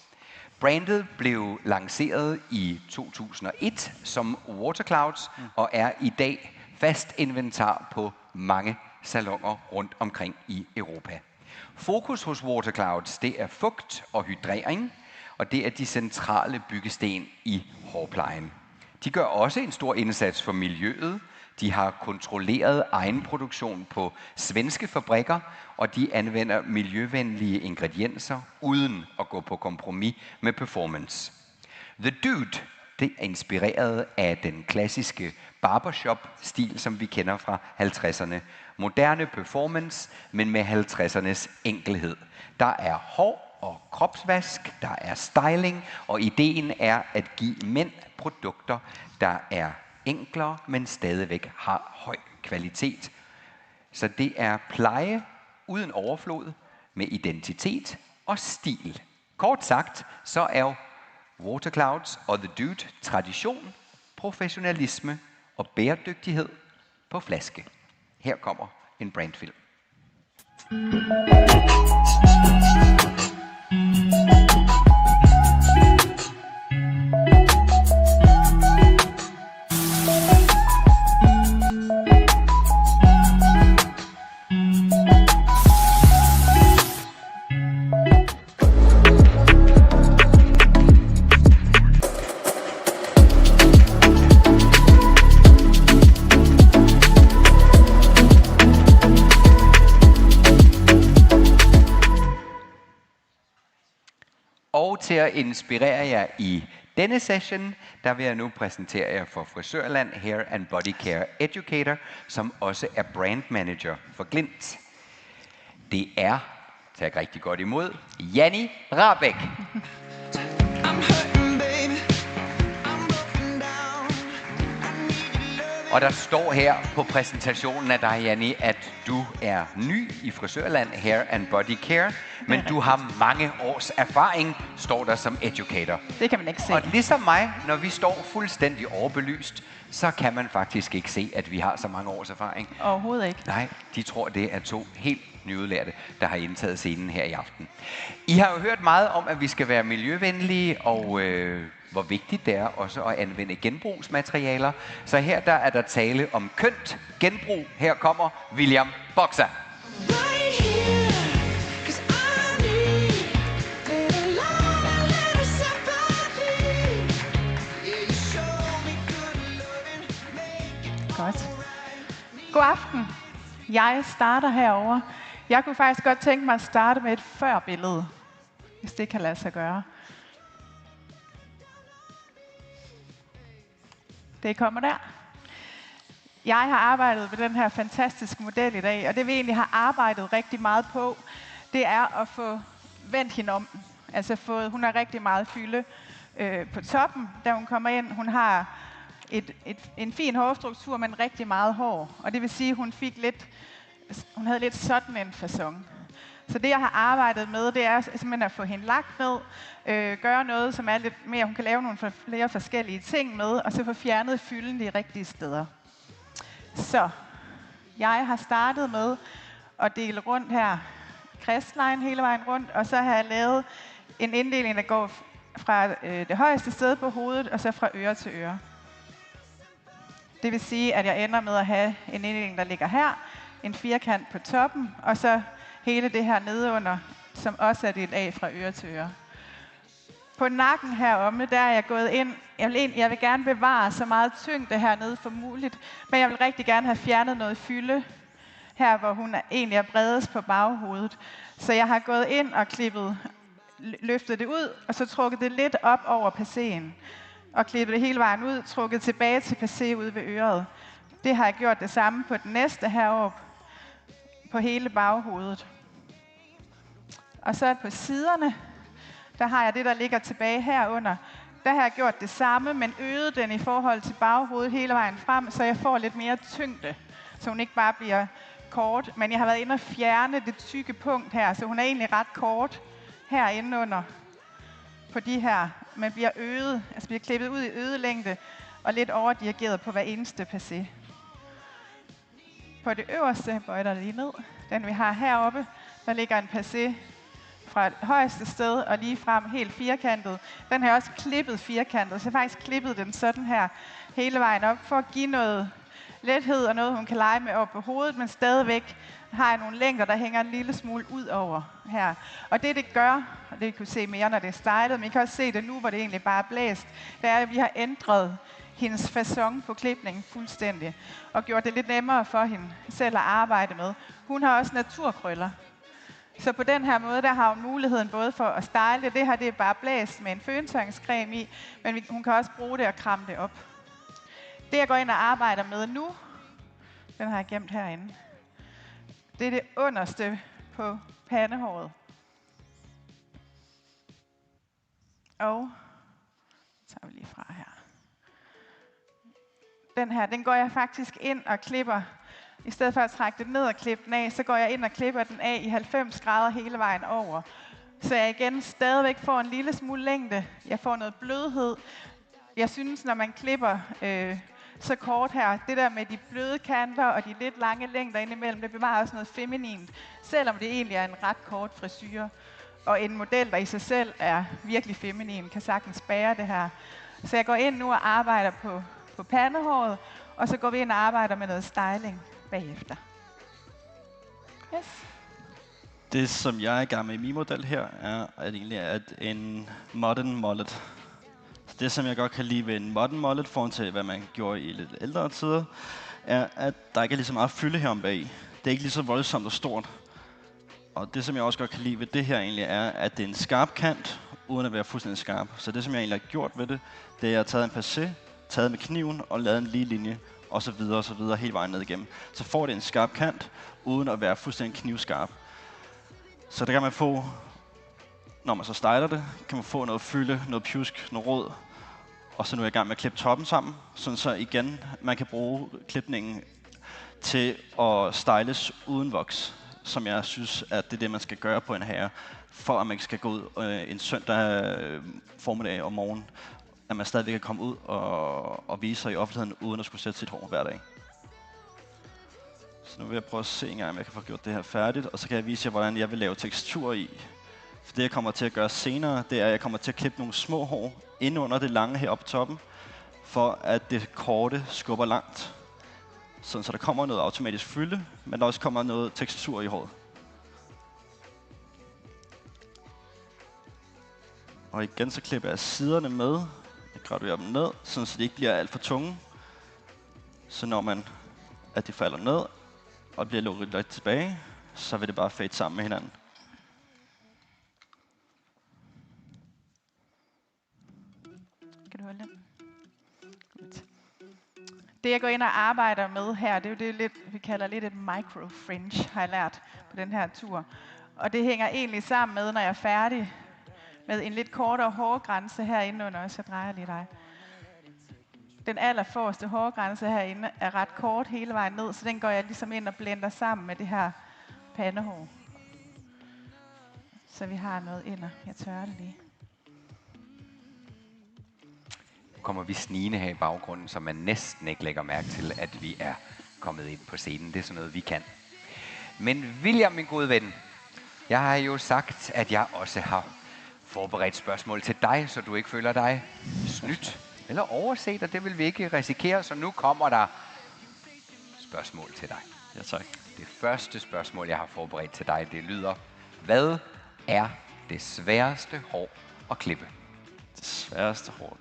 Brandet blev lanceret i 2001 som Waterclouds og er i dag fast inventar på mange saloner rundt omkring i Europa. Fokus hos Waterclouds, det er fugt og hydrering, og det er de centrale byggesten i hårplejen. De gør også en stor indsats for miljøet. De har kontrolleret egenproduktion på svenske fabrikker, og de anvender miljøvenlige ingredienser uden at gå på kompromis med performance. The Dude, det er inspireret af den klassiske barbershop-stil, som vi kender fra 50'erne. Moderne performance, men med 50'ernes enkelhed. Der er hår og kropsvask, der er styling, og ideen er at give mænd produkter, der er enklere, men stadigvæk har høj kvalitet. Så det er pleje uden overflod, med identitet og stil. Kort sagt, så er Waterclouds og The Dude tradition, professionalisme og bæredygtighed på flaske. Her kommer en brandfilm. Og til at inspirere jer i denne session, der vil jeg nu præsentere jer for Frisorland Hair and Body Care Educator, som også er brand manager for Glynt. Det er, tag rigtig godt imod, Janni Rahbek. Og der står her på præsentationen af dig, Janni, at du er ny i Frisorland Hair and Body Care, men du har mange års erfaring, står der som educator. Det kan man ikke se. Og ligesom mig, når vi står fuldstændig overbelyst, så kan man faktisk ikke se, at vi har så mange års erfaring. Overhovedet ikke. Nej, de tror, det er 2 helt nyudlærte, der har indtaget scenen her i aften. I har jo hørt meget om, at vi skal være miljøvenlige, og hvor vigtigt det er også at anvende genbrugsmaterialer. Så her der er der tale om kønt genbrug. Her kommer William Boxer. Godt. God aften. Jeg starter herovre. Jeg kunne faktisk godt tænke mig at starte med et førbillede, hvis det kan lade sig gøre. Det kommer der. Jeg har arbejdet med den her fantastiske model i dag, og det vi egentlig har arbejdet rigtig meget på, det er at få vendt hende om. Altså hun har rigtig meget fylde på toppen, da hun kommer ind. Hun har en fin hårstruktur, men rigtig meget hår. Og det vil sige, at hun havde lidt sådan en facon. Så det, jeg har arbejdet med, det er simpelthen at få hende lagt ned, gøre noget, som er lidt mere, hun kan lave nogle flere forskellige ting med, og så få fjernet fylden de rigtige steder. Så jeg har startet med at dele rundt her, crestline hele vejen rundt, og så har jeg lavet en inddeling, der går fra det højeste sted på hovedet, og så fra øre til øre. Det vil sige, at jeg ender med at have en inddeling, der ligger her, en firkant på toppen, og så hele det her nedenunder, som også er delt af fra øre til øre. På nakken heromme, der er jeg gået ind. Jeg vil gerne bevare så meget tyngde hernede som muligt, men jeg vil rigtig gerne have fjernet noget fylde her, hvor hun egentlig er bredest på baghovedet. Så jeg har gået ind og løftet det ud, og så trukket det lidt op over passéen. Og klippet det hele vejen ud, trukket tilbage til passé ude ved øret. Det har jeg gjort det samme på den næste heroppe, på hele baghovedet. Og så på siderne, der har jeg det, der ligger tilbage herunder. Der har jeg gjort det samme, men øget den i forhold til baghovedet hele vejen frem, så jeg får lidt mere tyngde, så hun ikke bare bliver kort. Men jeg har været inde og fjerne det tykke punkt her, så hun er egentlig ret kort herinde under på de her, men bliver øget, altså bliver klippet ud i øget længde og lidt overdirigeret på hver eneste passé. På det øverste bøjder lige ned, den vi har heroppe, der ligger en passé fra det højeste sted og lige frem helt firkantet. Den har jeg også klippet firkantet, så jeg har faktisk klippet den sådan her hele vejen op, for at give noget lethed og noget, hun kan lege med op på hovedet, men stadigvæk har jeg nogle længder, der hænger en lille smule ud over her. Og det gør, og det kan I se mere, når det er stylet, men I kan også se det nu, hvor det egentlig bare er blæst, det er, at vi har ændret hendes facon på klipningen fuldstændig, og gjort det lidt nemmere for hende selv at arbejde med. Hun har også naturkrøller. Så på den her måde, der har hun muligheden både for at style det. Det her det er bare blæst med en føntørringscreme i, men hun kan også bruge det og kramme det op. Det jeg går ind og arbejder med nu, den har jeg gemt herinde. Det er det underste på pandehåret. Og så tager vi lige fra her. Den her, den går jeg faktisk ind og klipper. I stedet for at trække det ned og klippe den af, så går jeg ind og klipper den af i 90 grader hele vejen over. Så jeg igen stadigvæk får en lille smule længde. Jeg får noget blødhed. Jeg synes, når man klipper så kort her, det der med de bløde kanter og de lidt lange længder indimellem, det bevarer også noget feminint, selvom det egentlig er en ret kort frisyre. Og en model, der i sig selv er virkelig feminin, kan sagtens bære det her. Så jeg går ind nu og arbejder på pandehåret, og så går vi ind og arbejder med noget styling bagefter. Yes. Det, som jeg er i gang med i min model her, er egentlig en modern mullet. Det, som jeg godt kan lide ved en modern mullet, foran til, hvad man gjorde i lidt ældre tider, er, at der ikke er lige så meget fylde herom bag. Det er ikke lige så voldsomt og stort. Og det, som jeg også godt kan lide ved det her egentlig, er, at det er en skarp kant, uden at være fuldstændig skarp. Så det, som jeg egentlig har gjort ved det, det er, at jeg har taget en passé, taget med kniven og lavet en lige linje, og så videre, hele vejen ned igennem. Så får det en skarp kant, uden at være fuldstændig knivskarp. Så der kan man få, når man så styler det, kan man få noget fylde, noget pjusk, noget rød. Og så nu er jeg i gang med at klippe toppen sammen, sådan så igen, man kan bruge klipningen til at styles uden voks, som jeg synes, at det er det, man skal gøre på en herre, for at man skal gå ud en søndag formiddag og morgen, at man stadigvæk kan komme ud og vise sig i offentligheden, uden at skulle sætte sit hår hver dag. Så nu vil jeg prøve at se engang, om jeg kan få gjort det her færdigt, og så kan jeg vise jer, hvordan jeg vil lave tekstur i. For det, jeg kommer til at gøre senere, det er, at jeg kommer til at klippe nogle små hår ind under det lange her oppe på toppen, for at det korte skubber langt. Sådan, så der kommer noget automatisk fylde, men der også kommer noget tekstur i håret. Og igen så klipper jeg siderne med. Jeg graduerer dem ned, sådan, så de ikke bliver alt for tunge. Så når at de falder ned og bliver lukket lidt tilbage, så vil det bare fade sammen med hinanden. Kan du holde den? Godt. Det jeg går ind og arbejder med her, det er jo det lidt, vi kalder lidt et micro-fringe, har jeg lært på den her tur. Og det hænger egentlig sammen med, når jeg er færdig med en lidt kortere hårgrænse herinde under, så drejer jeg lige dig. Den allerforreste hårgrænse herinde er ret kort hele vejen ned, så den går jeg ligesom ind og blender sammen med det her pandehår. Så vi har noget ind, jeg tørrer det lige. Nu kommer vi snigende her i baggrunden, så man næsten ikke lægger mærke til, at vi er kommet ind på scenen. Det er sådan noget, vi kan. Men William, min gode ven, jeg har jo sagt, at jeg også har forberedt spørgsmål til dig, så du ikke føler dig snydt eller overset, og det vil vi ikke risikere, så nu kommer der spørgsmål til dig. Ja, tak. Det første spørgsmål, jeg har forberedt til dig, det lyder: hvad er det sværeste hår at klippe? Det sværeste hår,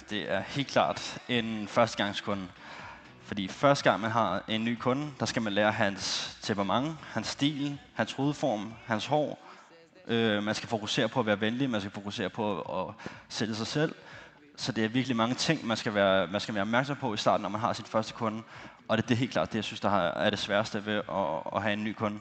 det er helt klart en førstegangskunde. Fordi første gang man har en ny kunde, der skal man lære hans temperament, hans stil, hans hudform, hans hår. Man skal fokusere på at være venlig, man skal fokusere på at sælge sig selv. Så det er virkelig mange ting, man skal være opmærksom på i starten, når man har sit første kunde. Og det er helt klart det, jeg synes, der er det sværeste ved at have en ny kunde.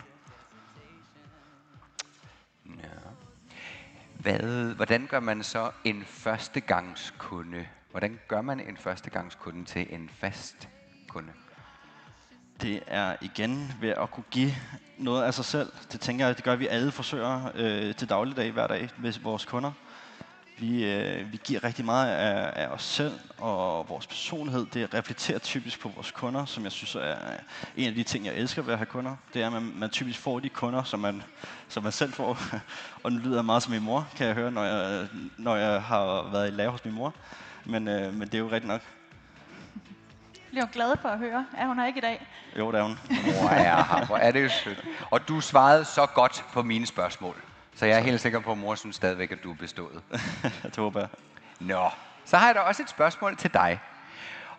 Ja. Hvordan gør man så en førstegangskunde? Hvordan gør man en førstegangskunde til en fast kunde? Det er igen ved at kunne give noget af sig selv. Det tænker jeg, det gør vi alle frisører til dagligdag hver dag med vores kunder. Vi giver rigtig meget af os selv, og vores personlighed, det reflekterer typisk på vores kunder, som jeg synes er en af de ting, jeg elsker ved at have kunder. Det er, at man typisk får de kunder, som man selv får. Og nu lyder jeg meget som min mor, kan jeg høre, når jeg har været i lære hos min mor. Men det er jo rigtigt nok. Bliver hun glad for at høre? Er hun her ikke i dag? Jo, det er hun. Mor er her. Hvor er det jo sødt. Og du svarede så godt på mine spørgsmål. Så jeg er helt sikker på, at mor synes stadigvæk, at du er bestået. Det håber jeg. Nå, så har jeg da også et spørgsmål til dig.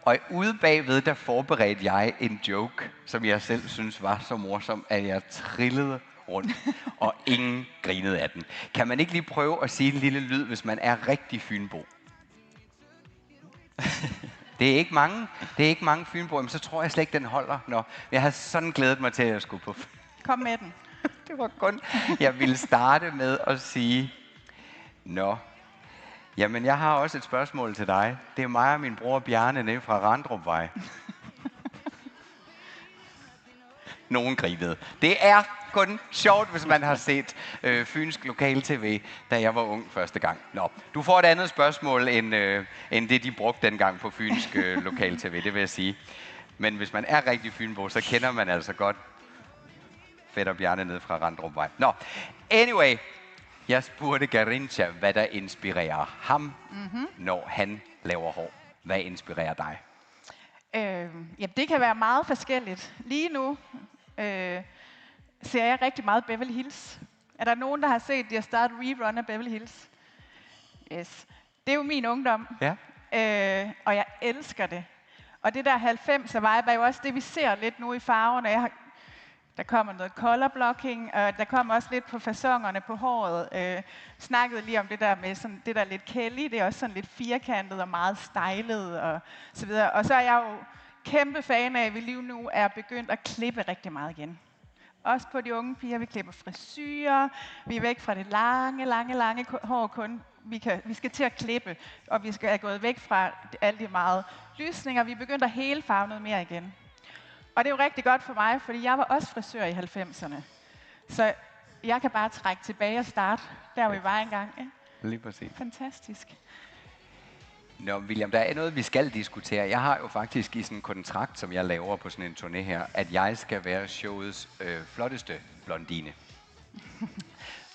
Og ude bagved, der forberedte jeg en joke, som jeg selv synes var så morsom, at jeg trillede rundt, og ingen grinede af den. Kan man ikke lige prøve at sige en lille lyd, hvis man er rigtig fynbo? Det er ikke mange fynboer, men så tror jeg slet ikke, den holder. Nå, jeg har sådan glædet mig til, at jeg skulle på. Kom med den. Det var kun, jeg ville starte med at sige, nå, jamen jeg har også et spørgsmål til dig. Det er mig og min bror Bjarne nede fra Randrupvej. Nogen grinede. Det er kun sjovt, hvis man har set fynsk lokal-tv, da jeg var ung første gang. Nå, du får et andet spørgsmål, end det de brugte dengang på fynsk lokal-tv, det vil jeg sige. Men hvis man er rigtig fynbo, så kender man altså godt fætter Bjarne ned fra Randrupvej. Nå, anyway, jeg spurgte Garincha, hvad der inspirerer ham, når han laver hår. Hvad inspirerer dig? Ja, det kan være meget forskelligt. Lige nu ser jeg rigtig meget Beverly Hills. Er der nogen, der har set, de har startet rerun af Beverly Hills? Yes. Det er jo min ungdom, og jeg elsker det. Og det der 90'er vibe er jo også det, vi ser lidt nu i farverne. Der Der kommer noget color blocking, og der kommer også lidt på facongerne på håret. Snakkede lige om det der med sådan, det der lidt Kelly, det er også sådan lidt firkantet og meget stylet og så videre. Og så er jeg jo kæmpe fan af, at vi lige nu er begyndt at klippe rigtig meget igen. Også på de unge piger, vi klipper frisyrer, vi er væk fra det lange hår kun. Vi skal til at klippe, og vi skal have gået væk fra alle de meget lysninger. Vi er begyndt at hele farve noget mere igen. Og det er jo rigtig godt for mig, fordi jeg var også frisør i 90'erne. Så jeg kan bare trække tilbage og starte der, hvor vi var engang. Ja. Lige præcis. Fantastisk. Nå, William, der er noget, vi skal diskutere. Jeg har jo faktisk i sådan en kontrakt, som jeg laver på sådan en turné her, at jeg skal være showets flotteste blondine.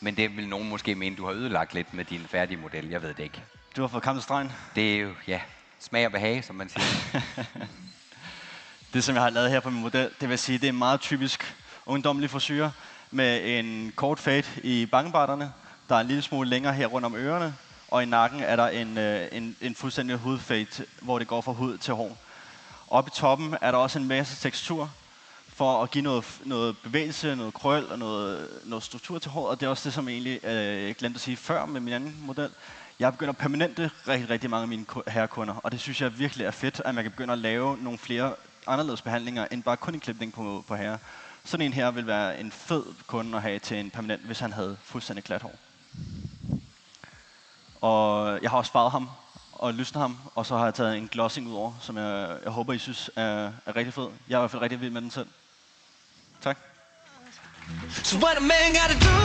Men det vil nogen måske mene, du har ødelagt lidt med din færdige model. Jeg ved det ikke. Du har fået kamp til stregen? Det er jo, ja, smag og behag, som man siger. Det, som jeg har lavet her på min model, det vil sige, det er meget typisk ungdommelig frisyre med en kort fade i bakkenbarterne. Der er en lille smule længere her rundt om ørerne, og i nakken er der en fuldstændig hudfade, hvor det går fra hud til hår. Oppe i toppen er der også en masse tekstur for at give noget bevægelse, noget krøl og noget struktur til håret. Og det er også det, som jeg egentlig glemte at sige før med min anden model. Jeg begynder at permanente rigtig mange af mine herrekunder, og det synes jeg virkelig er fedt, at man kan begynde at lave nogle flere anderledes behandlinger, end bare kun en klipning på herre. Sådan en her vil være en fed kunde at have til en permanent, hvis han havde fuldstændig glat hår. Og jeg har også farvet ham og lysnet ham, og så har jeg taget en glossing ud over, som jeg håber, I synes er rigtig fed. Jeg er i hvert fald rigtig vild med den selv. Tak. So what a man gotta do,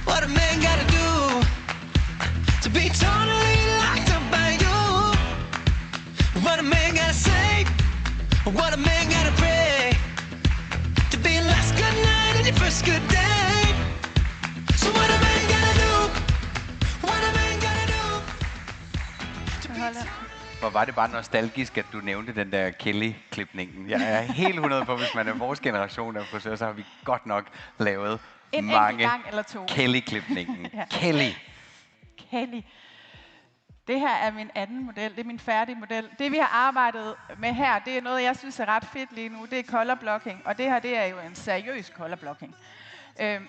what a man gotta do, to be totally locked up by you. What a man gotta say, what a man gotta pray, to be your last good night and your first good day. So what a man gotta do, what a man gotta do, to be Hvor var det bare nostalgisk, at du nævnte den der Kelly-klipningen. Jeg er helt 100 på, hvis man er vores generation af frisører, så har vi godt nok lavet mange Kelly-klipningen. Ja. Kelly. Det her er min anden model, det er min færdige model. Det vi har arbejdet med her, det er noget, jeg synes er ret fedt lige nu. Det er color blocking, og det her det er jo en seriøs color blocking.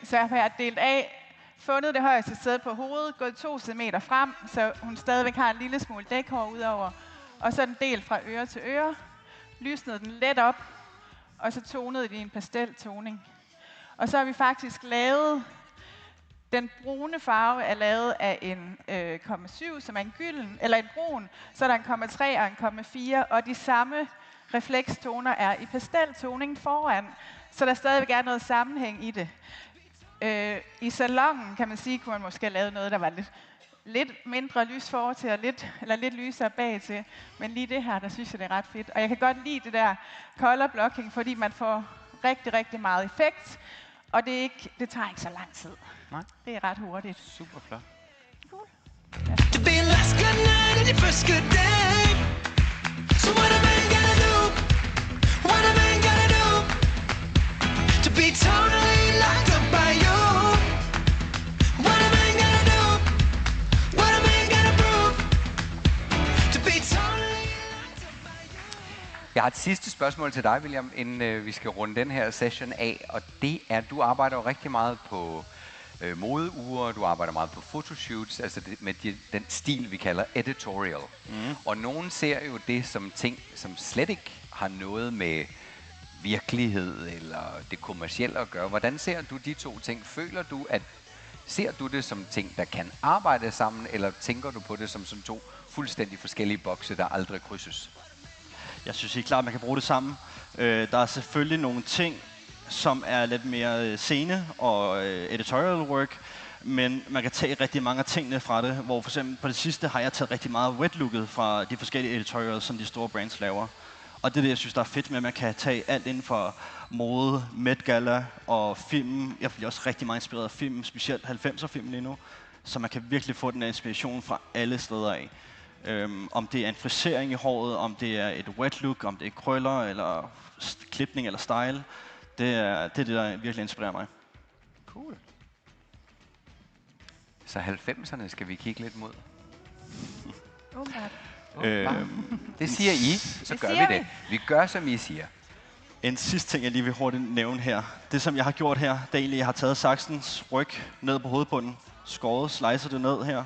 Så jeg har delt af, fundet det højeste sted på hovedet, gået 2 cm frem, så hun stadigvæk har en lille smule dækhår udover. Og så den del fra øre til øre, lysnede den let op, og så tonede det i en pasteltoning. Og så har vi faktisk lavet, den brune farve er lavet af en 0,7, som er en gylden, eller en brun, så er der en 0,3 og en 0,4, og de samme reflekstoner er i pasteltoningen foran, så der stadigvæk er noget sammenhæng i det. I salonen kan man sige, kunne man måske have lavet noget, der var lidt mindre lys for til, og lidt lysere bag til. Men lige det her, der synes jeg, det er ret fedt. Og jeg kan godt lide det der color blocking, fordi man får rigtig, rigtig meget effekt. Og det tager ikke så lang tid. Nej. Det er ret hurtigt. Super flot. Cool. to be your last good night and your first good day. So what a man gotta do, what a man gotta do, to be totally locked up by you. What a man gotta do, what a man gotta prove, to be totally locked up by you. Jeg har et sidste spørgsmål til dig, William, inden vi skal runde den her session af. Og det er, du arbejder jo rigtig meget på modeuger, du arbejder meget på photoshoots, altså med den stil, vi kalder editorial. Og nogen ser jo det som ting, som slet ikke har noget med virkelighed eller det kommercielle at gøre. Hvordan ser du de to ting? Ser du det som ting, der kan arbejde sammen, eller tænker du på det som sådan to fuldstændig forskellige bokse, der aldrig krydses? Jeg synes helt klart, at man kan bruge det sammen. Der er selvfølgelig nogle ting, som er lidt mere scene og editorial work, men man kan tage rigtig mange af tingene fra det, hvor for eksempel på det sidste har jeg taget rigtig meget wet-looket fra de forskellige editorials, som de store brands laver. Og det er det, jeg synes, der er fedt med, at man kan tage alt inden for mode, Met Gala og film. Jeg bliver også rigtig meget inspireret af film, specielt 90'er film lige nu, så man kan virkelig få den inspiration fra alle steder af. Om det er en frisering i håret, om det er et wet look, om det er krøller, eller klipning eller style. Det er det, der virkelig inspirerer mig. Cool. Så 90'erne skal vi kigge lidt mod. Det siger I, så gør vi det. Vi gør, som I siger. En sidste ting, jeg lige vil hurtigt nævne her. Det, som jeg har gjort her, det er egentlig, jeg har taget saksens ryg ned på hovedbunden, skåret, slicet det ned her,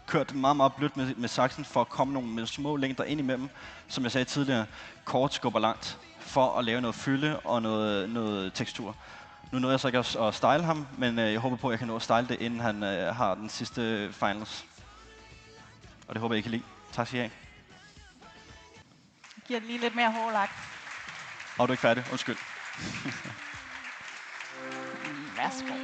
kørt det meget, meget blødt med saksen for at komme nogle med små længder ind imellem, som jeg sagde tidligere, kort skubber langt, for at lave noget fylde og noget tekstur. Nu nåede jeg så ikke at style ham, men jeg håber på, at jeg kan nå at style det, inden han har den sidste finals. Og det håber jeg, I kan lide. Tak skal I have. Jeg giver det lige lidt mere hårlagt. Og du er ikke færdig? Undskyld. Værsgo.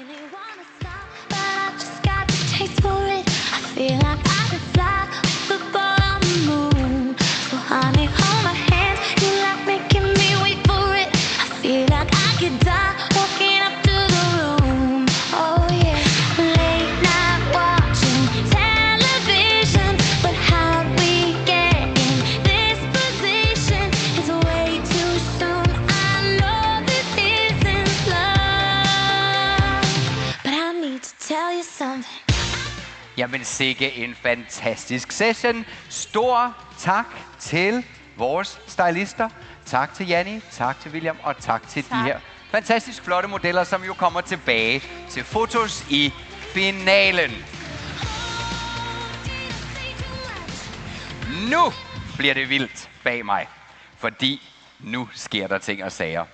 Jamen sikke en fantastisk session. Stor tak til vores stylister. Tak til Janni, tak til William og tak til de her fantastisk flotte modeller, som jo kommer tilbage til fotos i finalen. Nu bliver det vildt bag mig, fordi nu sker der ting og sager.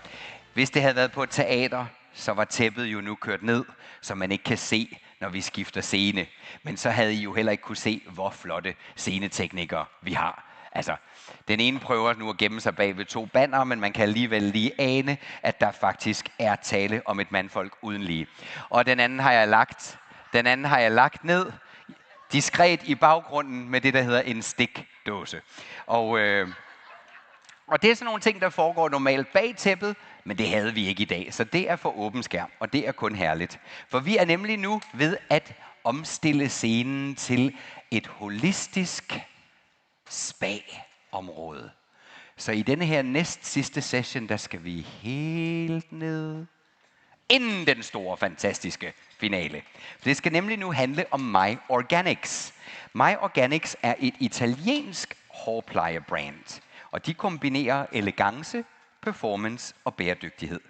Hvis det havde været på et teater, så var tæppet jo nu kørt ned, så man ikke kan se, når vi skifter scene. Men så havde I jo heller ikke kunne se, hvor flotte sceneteknikere vi har. Altså, den ene prøver nu at gemme sig bag ved 2 banner, men man kan alligevel lige ane, at der faktisk er tale om et mandfolk uden lige. Og den anden har jeg lagt ned diskret i baggrunden med det, der hedder en stikdåse. Og det er sådan nogle ting, der foregår normalt bag tæppet, men det havde vi ikke i dag, så det er for åben skærm, og det er kun herligt. For vi er nemlig nu ved at omstille scenen til et holistisk spa-område. Så i denne her næst sidste session, der skal vi helt ned, inden den store, fantastiske finale. Det skal nemlig nu handle om My Organics. My Organics er et italiensk hårplejebrand, og de kombinerer elegance, performance og bæredygtighed.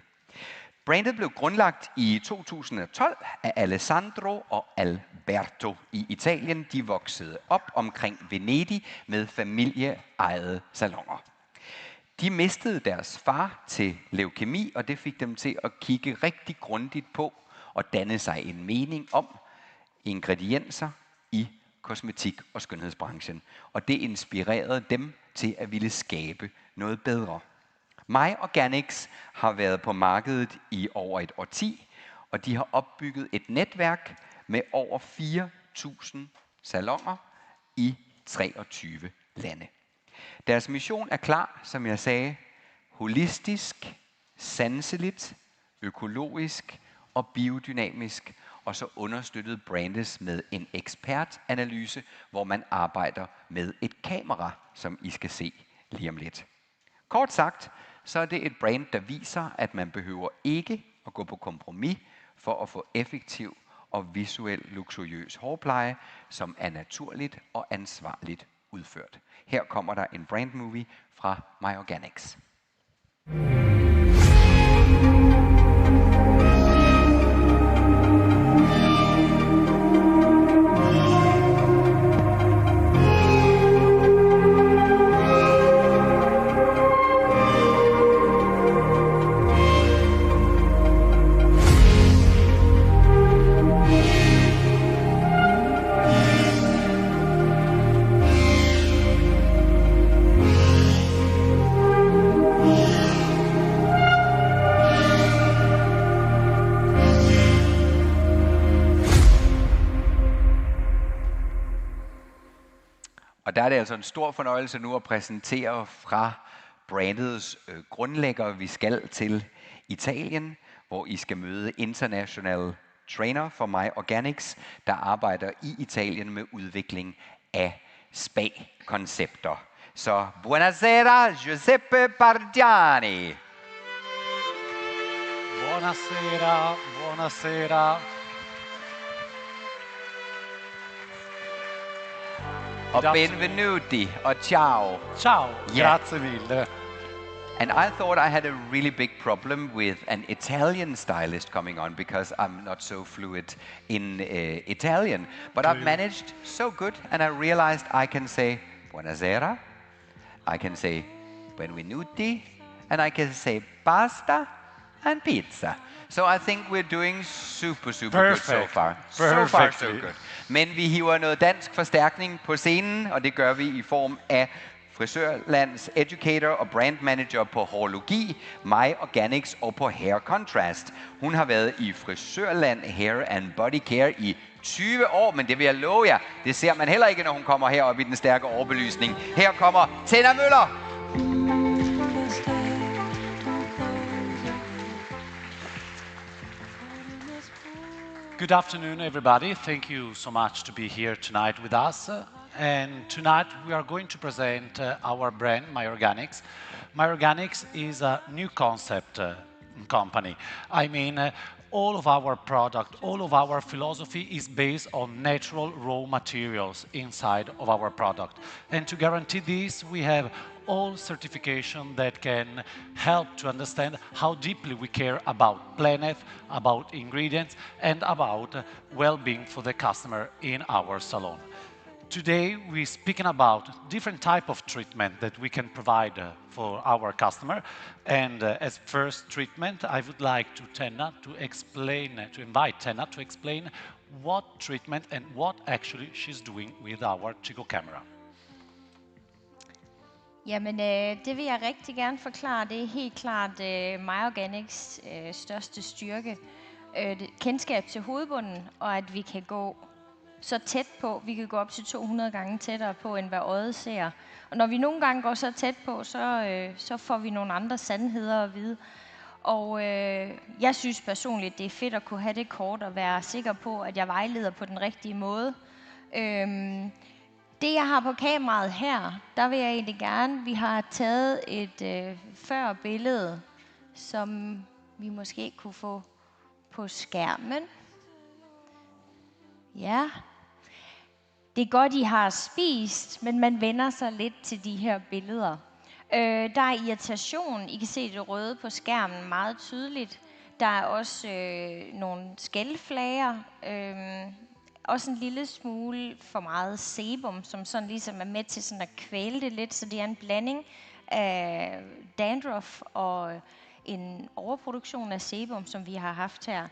Brandet blev grundlagt i 2012 af Alessandro og Alberto i Italien. De voksede op omkring Venedig med familieejede saloner. De mistede deres far til leukemi, og det fik dem til at kigge rigtig grundigt på og danne sig en mening om ingredienser i kosmetik- og skønhedsbranchen. Og det inspirerede dem til at ville skabe noget bedre. My Organics har været på markedet i over et årti, og de har opbygget et netværk med over 4.000 saloner i 23 lande. Deres mission er klar, som jeg sagde, holistisk, sanseligt, økologisk og biodynamisk, og så understøttet brandes med en ekspertanalyse, hvor man arbejder med et kamera, som I skal se lige om lidt. Kort sagt, så er det et brand, der viser, at man behøver ikke at gå på kompromis for at få effektiv og visuelt luksuriøs hårpleje, som er naturligt og ansvarligt udført. Her kommer der en brandmovie fra My Organics. Og der er det altså en stor fornøjelse nu at præsentere fra brandets grundlægger. Vi skal til Italien, hvor I skal møde internationale trainer for My Organics, der arbejder i Italien med udvikling af spa-koncepter. Så buonasera, Giuseppe Bardiani. Buonasera, buonasera. Og benvenuti, og ciao. Ciao, Ja. grazie mille. And I thought I had a really big problem with an Italian stylist coming on because I'm not so fluent in Italian. But I've managed so good, and I realized I can say buonasera, I can say benvenuti, and I can say pasta and pizza. So I think we're doing super good so far. So far, so good. Men vi hiver noget dansk forstærkning på scenen, og det gør vi i form af Frisorlands educator og brand manager på hårlogi, mig Organics og på hair contrast. Hun har været i Frisorland Hair and Body Care i 20 år, men det vil jeg love jer, det ser man heller ikke, når hun kommer herop i den stærke overbelysning. Her kommer Tina Møller! Good afternoon, everybody. Thank you so much to be here tonight with us. And tonight we are going to present our brand, My Organics. My Organics is a new concept company. I mean, all of our product, all of our philosophy is based on natural raw materials inside of our product. And to guarantee this, we have all certification that can help to understand how deeply we care about planet, about ingredients, and about well-being for the customer in our salon. Today we're speaking about different type of treatment that we can provide for our customer. And as first treatment, I would like to invite Tenna to explain what treatment and what actually she's doing with our Chico camera. Jamen, det vil jeg rigtig gerne forklare. Det er helt klart My Organics største styrke. Kendskab til hovedbunden, og at vi kan gå så tæt på. Vi kan gå op til 200 gange tættere på, end hvad øjet ser. Og når vi nogle gange går så tæt på, så får vi nogle andre sandheder at vide. Og jeg synes personligt, det er fedt at kunne have det kort og være sikker på, at jeg vejleder på den rigtige måde. Det, jeg har på kameraet her, der vil jeg egentlig gerne, vi har taget et før billede, som vi måske kunne få på skærmen. Ja, det er godt, I har spist, men man vender sig lidt til de her billeder. Der er irritation, I kan se det røde på skærmen meget tydeligt. Der er også nogle skældflager, også en lille smule for meget sebum, som sådan ligesom er med til sådan at kvæle det lidt, så det er en blanding af dandruff og en overproduktion af sebum, som vi har haft her.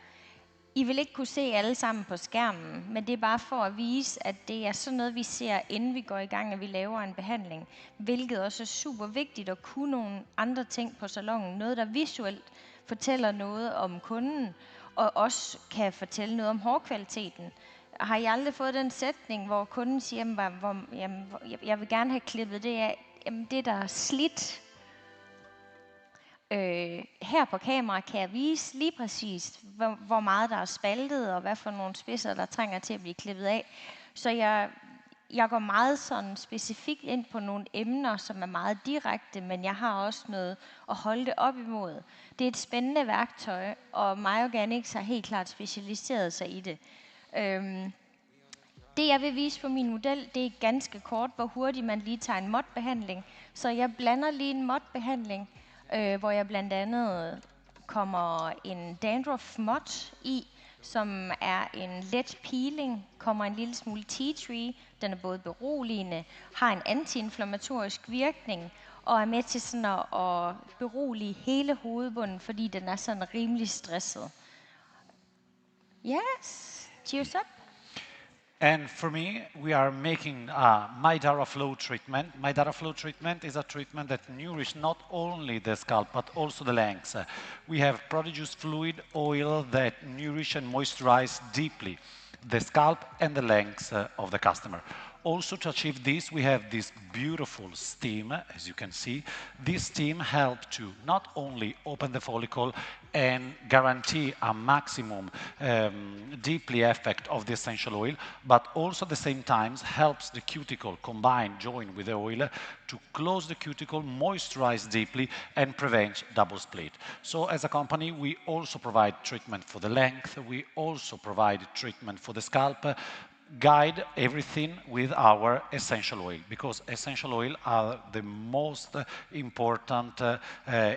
I vil ikke kunne se alle sammen på skærmen, men det er bare for at vise, at det er sådan noget, vi ser, inden vi går i gang, at vi laver en behandling. Hvilket også er super vigtigt at kunne nogle andre ting på salonen. Noget, der visuelt fortæller noget om kunden, og også kan fortælle noget om hårkvaliteten. Har I aldrig fået den sætning, hvor kunden siger, jeg vil gerne have klippet det af, det der er slidt. Her på kamera kan jeg vise lige præcis, hvor meget der er spaltet, og hvad for nogle spidser, der trænger til at blive klippet af. Så jeg går meget sådan specifikt ind på nogle emner, som er meget direkte, men jeg har også noget at holde det op imod. Det er et spændende værktøj, og My Organics har helt klart specialiseret sig i det. Det jeg vil vise på min model, det er ganske kort, hvor hurtigt man lige tager en måttbehandling. Så jeg blander lige en måttbehandling, hvor jeg blandt andet kommer en dandruff måt i, som er en let peeling, kommer en lille smule tea tree, den er både beroligende, har en antiinflammatorisk virkning, og er med til sådan at berolige hele hovedbunden, fordi den er sådan rimelig stresset. Yes, cheers up. And for me, we are making a My Flow treatment. My Flow treatment is a treatment that nourishes not only the scalp, but also the lengths. We have prodigious fluid oil that nourish and moisturize deeply the scalp and the lengths of the customer. Also, to achieve this, we have this beautiful steam, as you can see. This steam helps to not only open the follicle and guarantee a maximum deeply effect of the essential oil, but also at the same time helps the cuticle join with the oil to close the cuticle, moisturize deeply, and prevent double split. So as a company, we also provide treatment for the length, we also provide treatment for the scalp, guide everything with our essential oil, because essential oil are the most important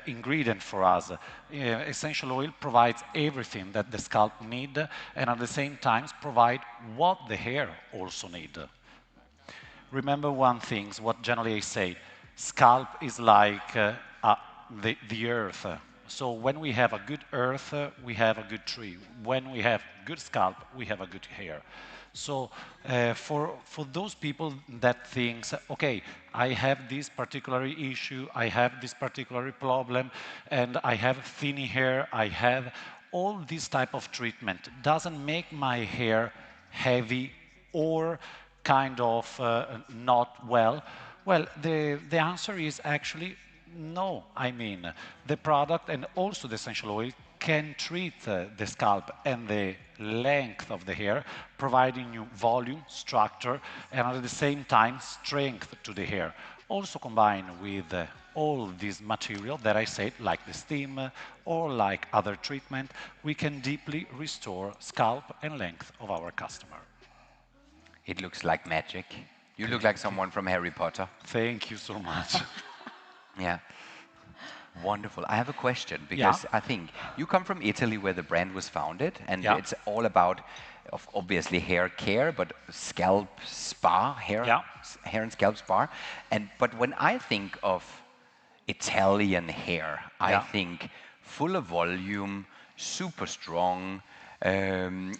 ingredient for us. Essential oil provides everything that the scalp need, and at the same time provide what the hair also need. Remember one thing, what generally I say, scalp is like the earth. So when we have a good earth, we have a good tree. When we have good scalp, we have a good hair. So for those people that thinks, okay, I have this particular issue, I have this particular problem, and I have thin hair, I have all this type of treatment, doesn't make my hair heavy or kind of not well. Well, the answer is actually no. I mean, the product and also the essential oil can treat the scalp and the length of the hair, providing you volume, structure, and at the same time strength to the hair. Also combined with all this material that I said, like the steam or like other treatment, we can deeply restore scalp and length of our customer. It looks like magic. You look like someone from Harry Potter. Thank you so much. Yeah. Wonderful. I have a question, because I think you come from Italy, where the brand was founded, and it's all about, obviously, hair care, but scalp spa, hair and scalp spa. But when I think of Italian hair, I think full of volume, super strong.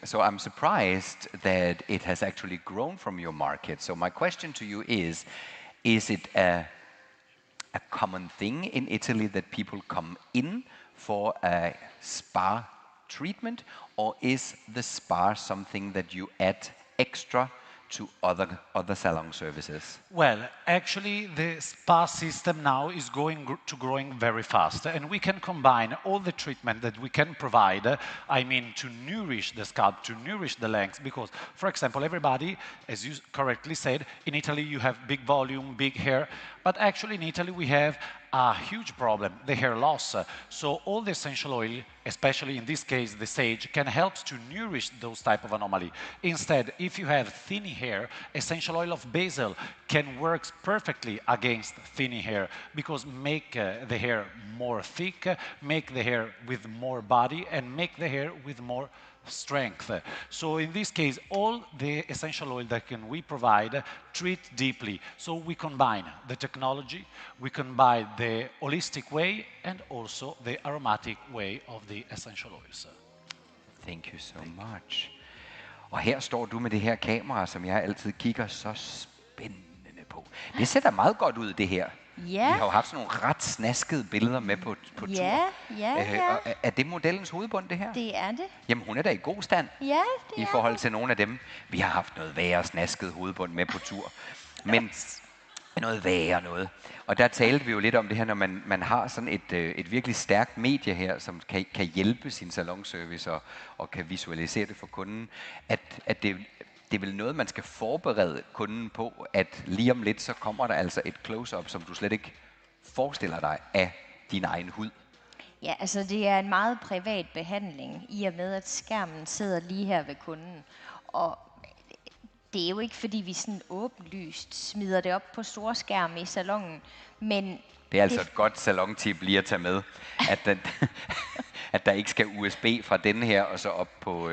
So I'm surprised that it has actually grown from your market. So my question to you is it a common thing in Italy that people come in for a spa treatment, or is the spa something that you add extra to other salon services? Well, actually, the spa system now is growing very fast, and we can combine all the treatment that we can provide, I mean, to nourish the scalp, to nourish the length, because, for example, everybody, as you correctly said, in Italy you have big volume, big hair, but actually in Italy we have a huge problem, the hair loss. So all the essential oil, especially in this case the sage, can help to nourish those type of anomaly. Instead, if you have thin hair, essential oil of basil can work perfectly against thin hair, because make the hair more thick, make the hair with more body, and make the hair with more strength. So in this case, all the essential oil that we provide treat deeply. So we combine the technology, we combine the holistic way, and also the aromatic way of the essential oils. Thank you so much. Og her står du med det her kamera, som jeg altid kigger så spændende på. Det ser da meget godt ud, det her. Ja. Vi har jo haft sådan nogle ret snaskede billeder med på tur. Ja. Er det modellens hovedbund, det her? Det er det. Jamen, hun er da i god stand. Ja, det i forhold til nogle af dem. Vi har haft noget værre snasket hovedbund med på tur. Men noget værre noget. Og der talte vi jo lidt om det her, når man har sådan et virkelig stærkt medie her, som kan hjælpe sin salonservice og kan visualisere det for kunden, at det er vel noget, man skal forberede kunden på, at lige om lidt, så kommer der altså et close-up, som du slet ikke forestiller dig af din egen hud. Ja, altså det er en meget privat behandling, i og med, at skærmen sidder lige her ved kunden. Og det er jo ikke, fordi vi sådan åbenlyst smider det op på store skærme i salonen, men... Det er altså et godt salontip lige at tage med, at der ikke skal USB fra den her og så op på...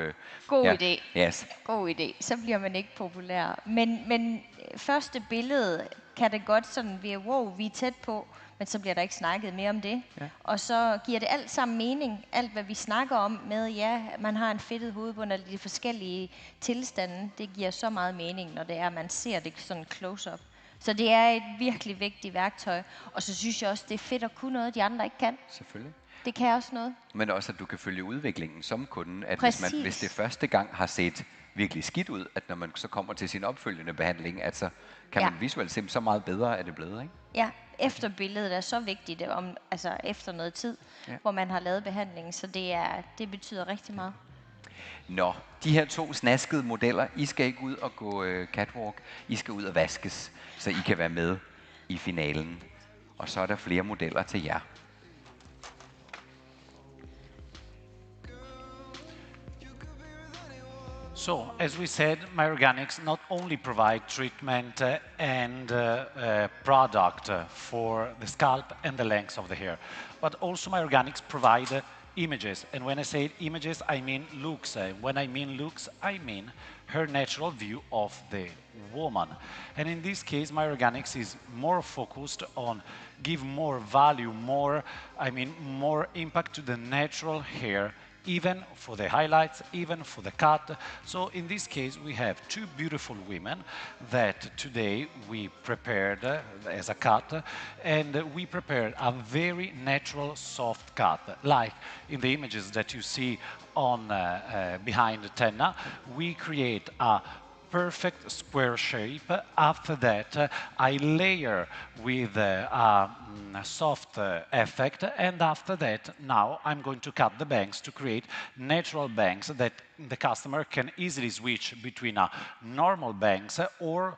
God idé. Yes. God idé. Så bliver man ikke populær. Men første billede kan det godt sådan være, wow, vi er tæt på, men så bliver der ikke snakket mere om det. Ja. Og så giver det alt sammen mening, alt hvad vi snakker om med, ja, man har en fedtet hovedbund eller de forskellige tilstande, det giver så meget mening, når det er, man ser det sådan close-up. Så det er et virkelig vigtigt værktøj, og så synes jeg også, det er fedt at kunne noget, de andre ikke kan. Selvfølgelig. Det kan også noget. Men også, at du kan følge udviklingen som kunde, at hvis det første gang har set virkelig skidt ud, at når man så kommer til sin opfølgende behandling, at så kan man visuelt se, så meget bedre er det blevet, ikke? Ja, efter billedet er så vigtigt, altså efter noget tid, hvor man har lavet behandlingen, så det betyder rigtig meget. Nå, de her 2 snaskede modeller, I skal ikke ud og gå catwalk, I skal ud og vaskes, så I kan være med i finalen. Og så er der flere modeller til jer. So, as we said, MyOrganics not only provide treatment and product for the scalp and the length of the hair, but also MyOrganics provide images. And when I say images, I mean looks. When I mean looks, I mean her natural view of the woman. And in this case, MyOrganics is more focused on give more value, more impact to the natural hair, even for the highlights, even for the cut. So in this case, we have two beautiful women that today we prepared as a cut, and we prepared a very natural soft cut. Like in the images that you see on behind Tenna, we create a perfect square shape. After that, I layer with a soft effect, and after that, now I'm going to cut the bangs to create natural bangs that the customer can easily switch between a normal bangs or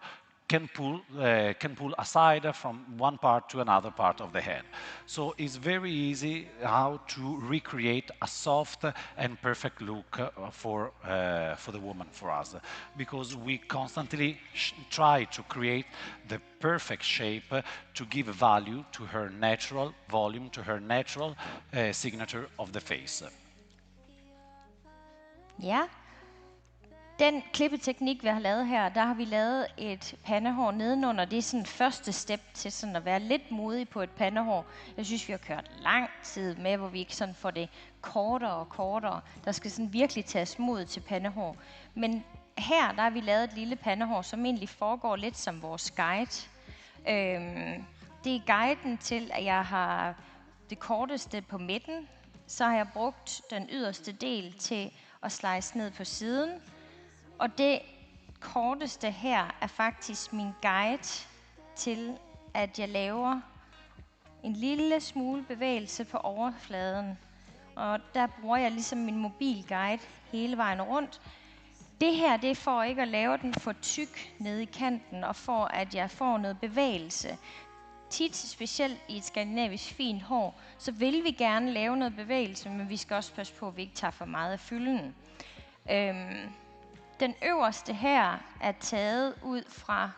can pull aside from one part to another part of the head. So it's very easy how to recreate a soft and perfect look for the woman, for us, because we constantly try to create the perfect shape to give value to her natural volume, to her natural signature of the face. Ja. Den klippeteknik, vi har lavet her, der har vi lavet et pandehår nedenunder. Det er sådan første step til sådan at være lidt modig på et pandehår. Jeg synes, vi har kørt lang tid med, hvor vi ikke sådan får det kortere og kortere. Der skal sådan virkelig tages mod til pandehår. Men her, der har vi lavet et lille pandehår, som egentlig foregår lidt som vores guide. Det er guiden til, at jeg har det korteste på midten. Så har jeg brugt den yderste del til at slice ned på siden. Og det korteste her er faktisk min guide til, at jeg laver en lille smule bevægelse på overfladen. Og der bruger jeg ligesom min mobilguide hele vejen rundt. Det her, det er for ikke at lave den for tyk nede i kanten, og for at jeg får noget bevægelse. Tit, specielt i et skandinavisk fint hår, så vil vi gerne lave noget bevægelse, men vi skal også passe på, at vi ikke tager for meget af fylden. Den øverste her er taget ud fra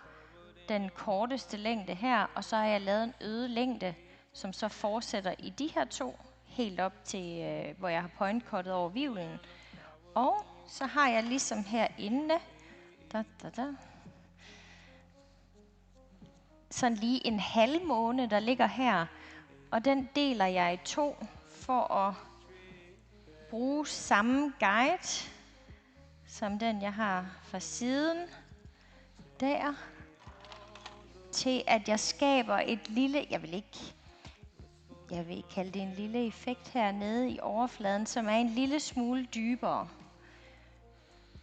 den korteste længde her, og så har jeg lavet en øget længde, som så fortsætter i de her to, helt op til, hvor jeg har pointcuttet over hvirvlen. Og så har jeg ligesom herinde, sådan lige en halvmåne, der ligger her, og den deler jeg i to for at bruge samme guide, som den jeg har fra siden, der, til at jeg skaber et lille, jeg vil kalde det en lille effekt hernede i overfladen, som er en lille smule dybere.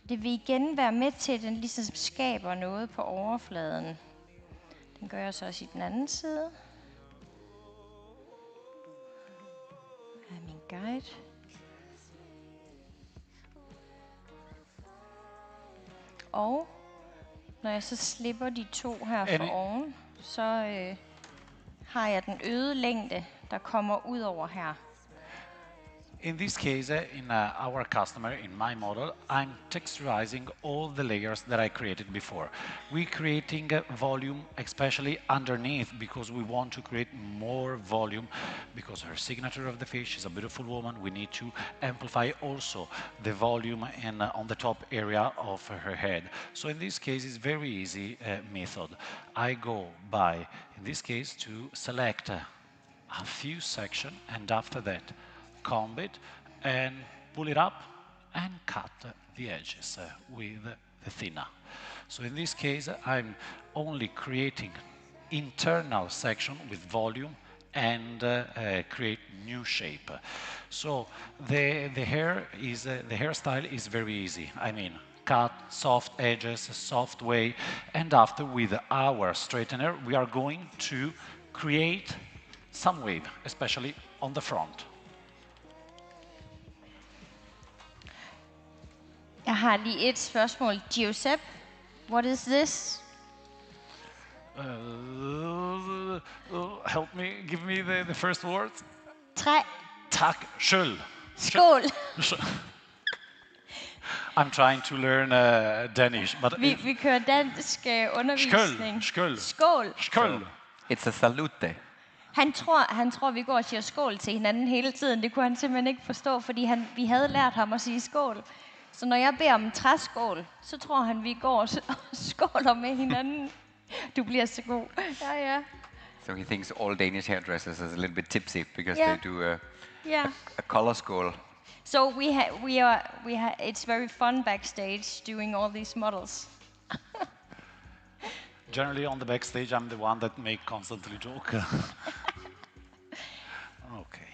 Det vil igen være med til, at den ligesom skaber noget på overfladen. Den gør jeg så også i den anden side. Her er min guide. Og når jeg så slipper de to her for oven, så har jeg den øgede længde, der kommer ud over her. In this case, in our customer, in my model, I'm texturizing all the layers that I created before. We're creating volume, especially underneath, because we want to create more volume, because her signature of the face, she's a beautiful woman. We need to amplify also the volume on the top area of her head. So in this case, it's very easy method. I go by, in this case, to select a few sections, and after that, comb it and pull it up and cut the edges with the thinner. So in this case, I'm only creating internal section with volume and create new shape. So the hairstyle is very easy. I mean, cut soft edges, soft way, and after with our straightener, we are going to create some wave, especially on the front. Jeg har lige et spørgsmål. Giuseppe, what is this? Help me, give me the first word. Træ. Tak, skål. Skål. I'm trying to learn Danish, but Vi kører dansk undervisning. Skål. It's a salute. Han tror, vi går og siger skål til hinanden hele tiden. Det kunne han simpelthen ikke forstå, fordi vi havde lært ham at sige skål. Så når jeg beder om en træskål, så tror han, vi går og skåler med hinanden. Du bliver så god. Ja. So he thinks all Danish hairdressers is a little bit tipsy because they do a color skål. So it's very fun backstage doing all these models. generally on the backstage, I'm the one that make constantly joke. Okay.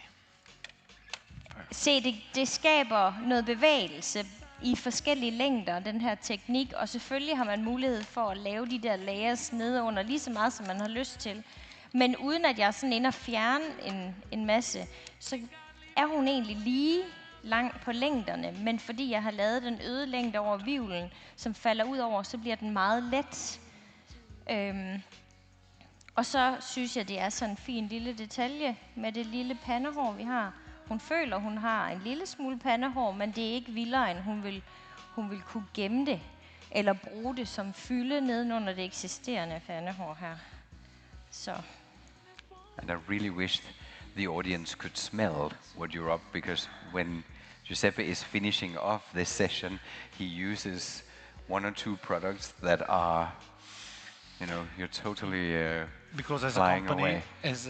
Se, det skaber noget bevægelse i forskellige længder, den her teknik, og selvfølgelig har man mulighed for at lave de der layers nede under lige så meget, som man har lyst til. Men uden at jeg er sådan inde og fjerne en masse, så er hun egentlig lige lang på længderne, men fordi jeg har lavet den øde længde over hvirvlen, som falder ud over, så bliver den meget let. Og så synes jeg, det er sådan en fin lille detalje med det lille pandehår, vi har. Hun føler, hun har en lille smule pandehår, men det er ikke vildere, end hun vil kunne gemme det, eller bruge det som fylde nedenunder det eksisterende pandehår her. Så. And I really wished the audience could smell what you're up, because when Giuseppe is finishing off this session, he uses one or two products that are, you know, you're totally because as flying a company, away. as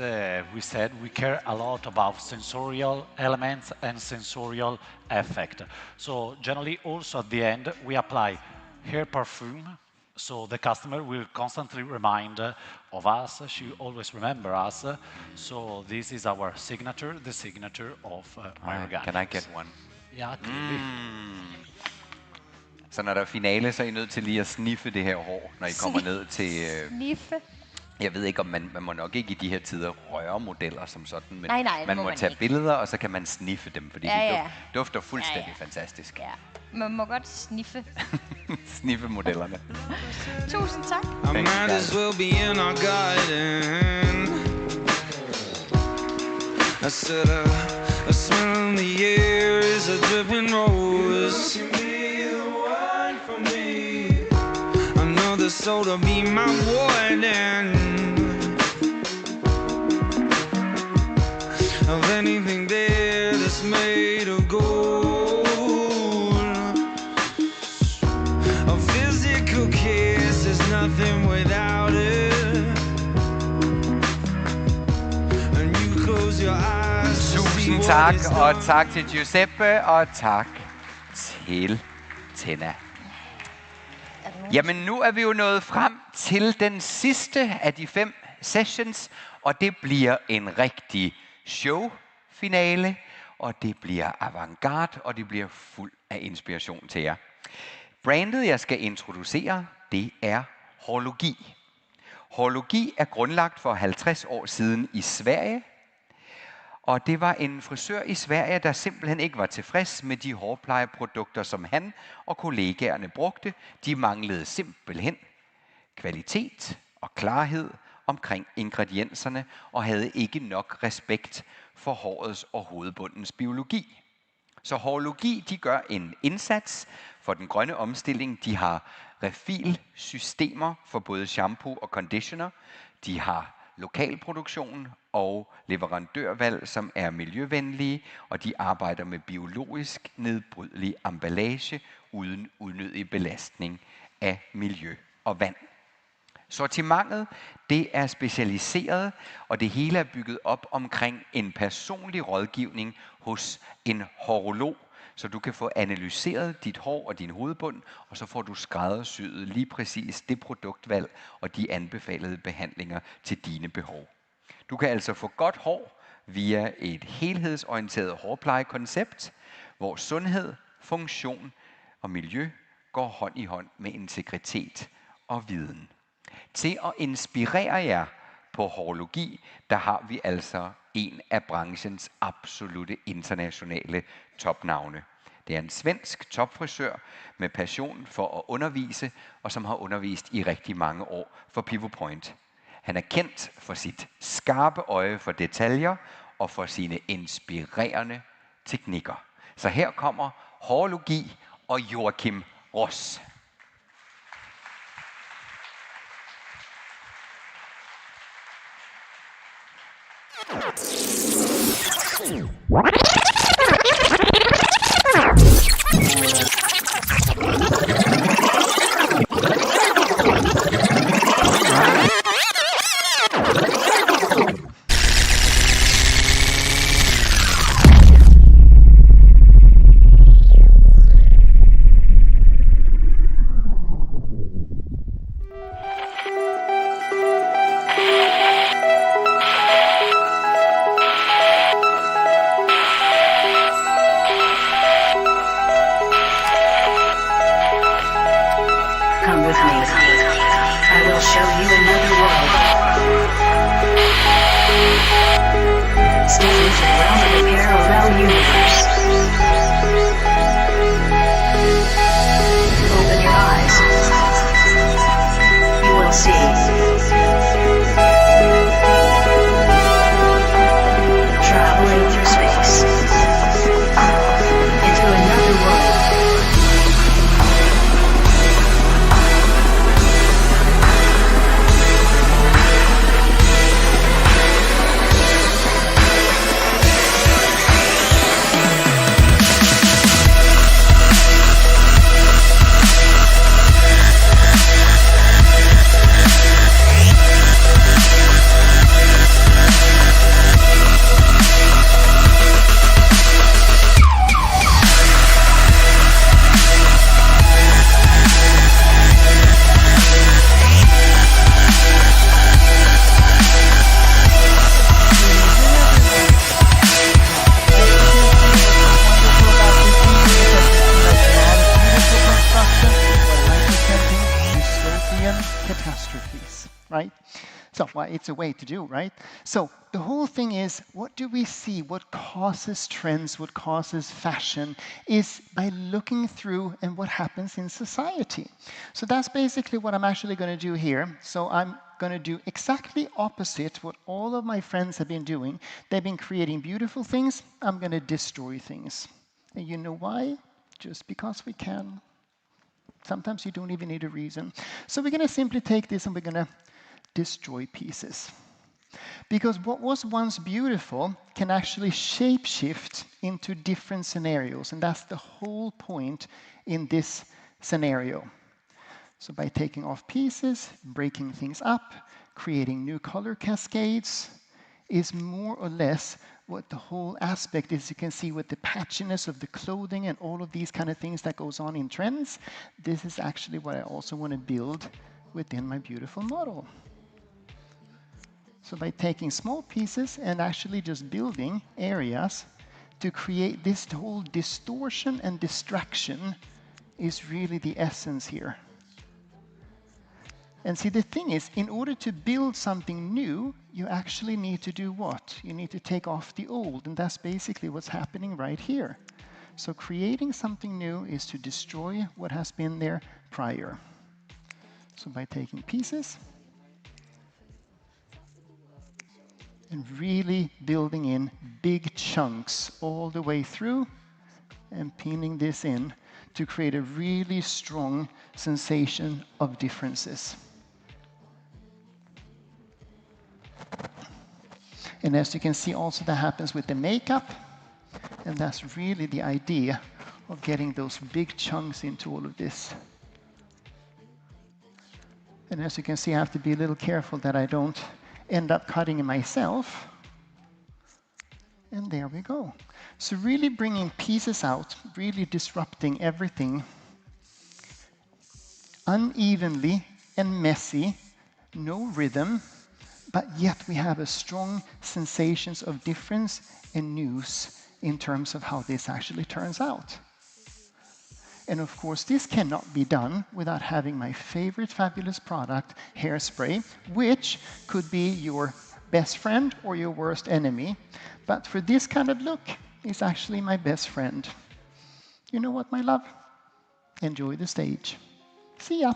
we said, we care a lot about sensorial elements and sensorial effect. So generally also at the end, we apply hair perfume, so the customer will constantly remind of us, she always remember us. So this is our signature, the signature of my organics. Can I get one? Yeah, clearly. Så når der er finale, så er I nødt til lige at sniffe det her hår, når I kommer ned til... Sniffe? Jeg ved ikke, om man må nok ikke i de her tider røre modeller som sådan, men nej, man må tage ikke. billeder, og så kan man sniffe dem, fordi de dufter fuldstændig fantastisk. Ja. Man må godt sniffe. Sniffe modellerne. Tusind tak. I might as well be in our garden. I said a smell in the air is a dripping rose. For me, I know the soul to be my warden of anything there that's made of gold. A physical kiss is nothing without it, and you close your eyes. Tusind tak, og tak til Giuseppe, og tak til Tenna. Jamen, nu er vi jo nået frem til den sidste af de 5 sessions, og det bliver en rigtig showfinale, og det bliver avantgarde, og det bliver fuld af inspiration til jer. Brandet, jeg skal introducere, det er horologi. Horologi er grundlagt for 50 år siden i Sverige, og det var en frisør i Sverige, der simpelthen ikke var tilfreds med de hårplejeprodukter, som han og kollegaerne brugte. De manglede simpelthen kvalitet og klarhed omkring ingredienserne, og havde ikke nok respekt for hårets og hovedbundens biologi. Så horologi, de gør en indsats for den grønne omstilling. De har refilsystemer for både shampoo og conditioner. De har lokalproduktion og leverandørvalg, som er miljøvenlige, og de arbejder med biologisk nedbrydelig emballage uden unødig belastning af miljø og vand. Sortimentet, det er specialiseret, og det hele er bygget op omkring en personlig rådgivning hos en horolog, så du kan få analyseret dit hår og din hovedbund, og så får du skræddersyet lige præcis det produktvalg og de anbefalede behandlinger til dine behov. Du kan altså få godt hår via et helhedsorienteret hårplejekoncept, hvor sundhed, funktion og miljø går hånd i hånd med integritet og viden. Til at inspirere jer på horologi, der har vi altså en af branchens absolutte internationale topnavne. Det er en svensk topfrisør med passion for at undervise, og som har undervist i rigtig mange år for Pivot Point. Han er kendt for sit skarpe øje for detaljer og for sine inspirerende teknikker. Så her kommer horologi og Joachim Ross. Come with me. I will show you another world. Step into the realm of the parallel universe. Open your eyes. You will see. Traveling through space. Into another world. Catastrophes, right? So, well, it's a way to do, right? So, the whole thing is, what do we see? What causes trends, what causes fashion, is by looking through and what happens in society. So that's basically what I'm actually going to do here. So I'm going to do exactly opposite what all of my friends have been doing. They've been creating beautiful things. I'm going to destroy things. And you know why? Just because we can. Sometimes you don't even need a reason. So we're going to simply take this and we're going to destroy pieces. Because what was once beautiful can actually shape-shift into different scenarios. And that's the whole point in this scenario. So by taking off pieces, breaking things up, creating new color cascades, is more or less what the whole aspect is. You can see with the patchiness of the clothing and all of these kind of things that goes on in trends. This is actually what I also want to build within my beautiful model. So by taking small pieces and actually just building areas to create this whole distortion and distraction is really the essence here. And see, the thing is, in order to build something new, you actually need to do what? You need to take off the old, and that's basically what's happening right here. So creating something new is to destroy what has been there prior. So by taking pieces and really building in big chunks all the way through and pinning this in to create a really strong sensation of differences. And as you can see, also that happens with the makeup. And that's really the idea of getting those big chunks into all of this. And as you can see, I have to be a little careful that I don't end up cutting it myself. And there we go. So really bringing pieces out, really disrupting everything unevenly and messy, no rhythm, but yet we have a strong sensations of difference and news in terms of how this actually turns out. And of course, this cannot be done without having my favorite fabulous product, hairspray, which could be your best friend or your worst enemy. But for this kind of look, it's actually my best friend. You know what, my love? Enjoy the stage. See ya.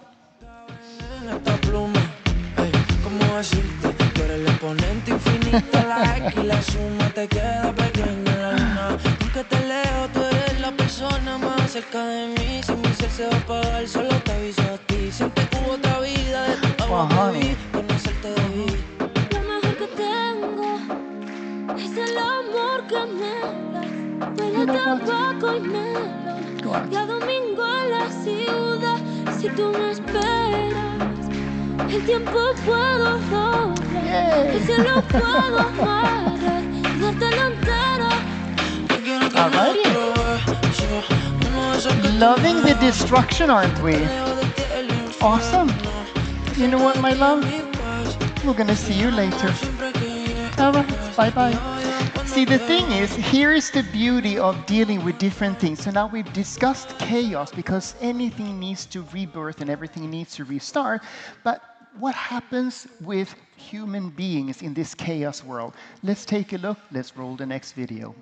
Tú eres el exponente infinito, la X y la suma te queda pequeña la luna. Aunque te leo, tú eres la la persona más cerca de mí. Si mi ser se va a apagar, solo te aviso a ti. Siempre que hubo otra vida, de tu agua bebí, conocerte debí. Lo mejor que tengo es el amor que me das. Huele a tabaco y melón. Cada domingo en la ciudad. Si tú me esperas, el tiempo puedo doblar. El cielo puedo amarrar, dártelo entero. Alrighty. Loving the destruction, aren't we? Awesome. You know what, my love? We're gonna see you later. Alright, bye-bye. See, the thing is, here is the beauty of dealing with different things. So now we've discussed chaos because anything needs to rebirth and everything needs to restart. But what happens with human beings in this chaos world? Let's take a look. Let's roll the next video.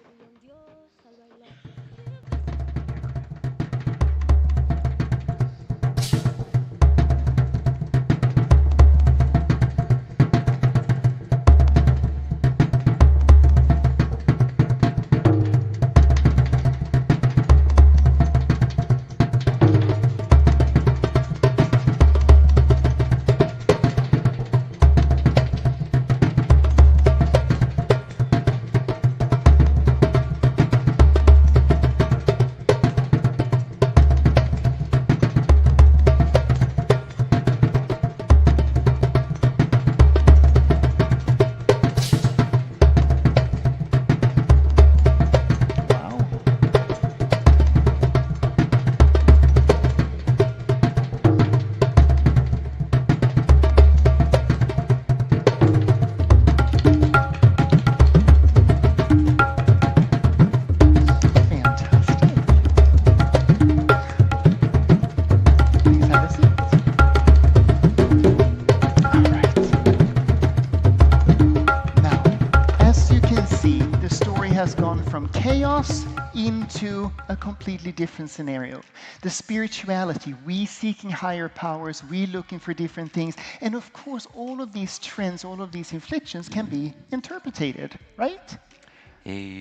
Into a completely different scenario. The spirituality, we seeking higher powers, we looking for different things. And of course, all of these trends, all of these inflictions can be interpreted, right?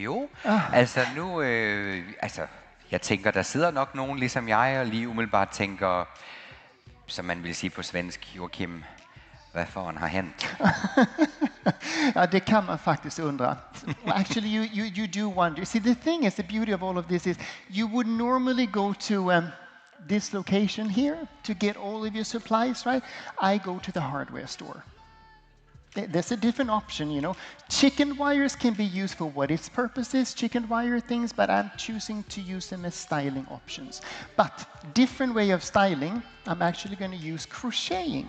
Jo, altså nu, jeg tænker, der sidder nok nogen ligesom jeg, og lige umiddelbart tænker, som man vil sige på svensk, Joachim, hvad får har hänt? Ja, det kan man faktiskt undra. Actually, you do wonder. See, the thing is, the beauty of all of this is, you would normally go to this location here to get all of your supplies, right? I go to the hardware store. There's a different option, you know. Chicken wires can be used for what its purpose is, chicken wire things, but I'm choosing to use them as styling options. But different way of styling, I'm actually going to use crocheting.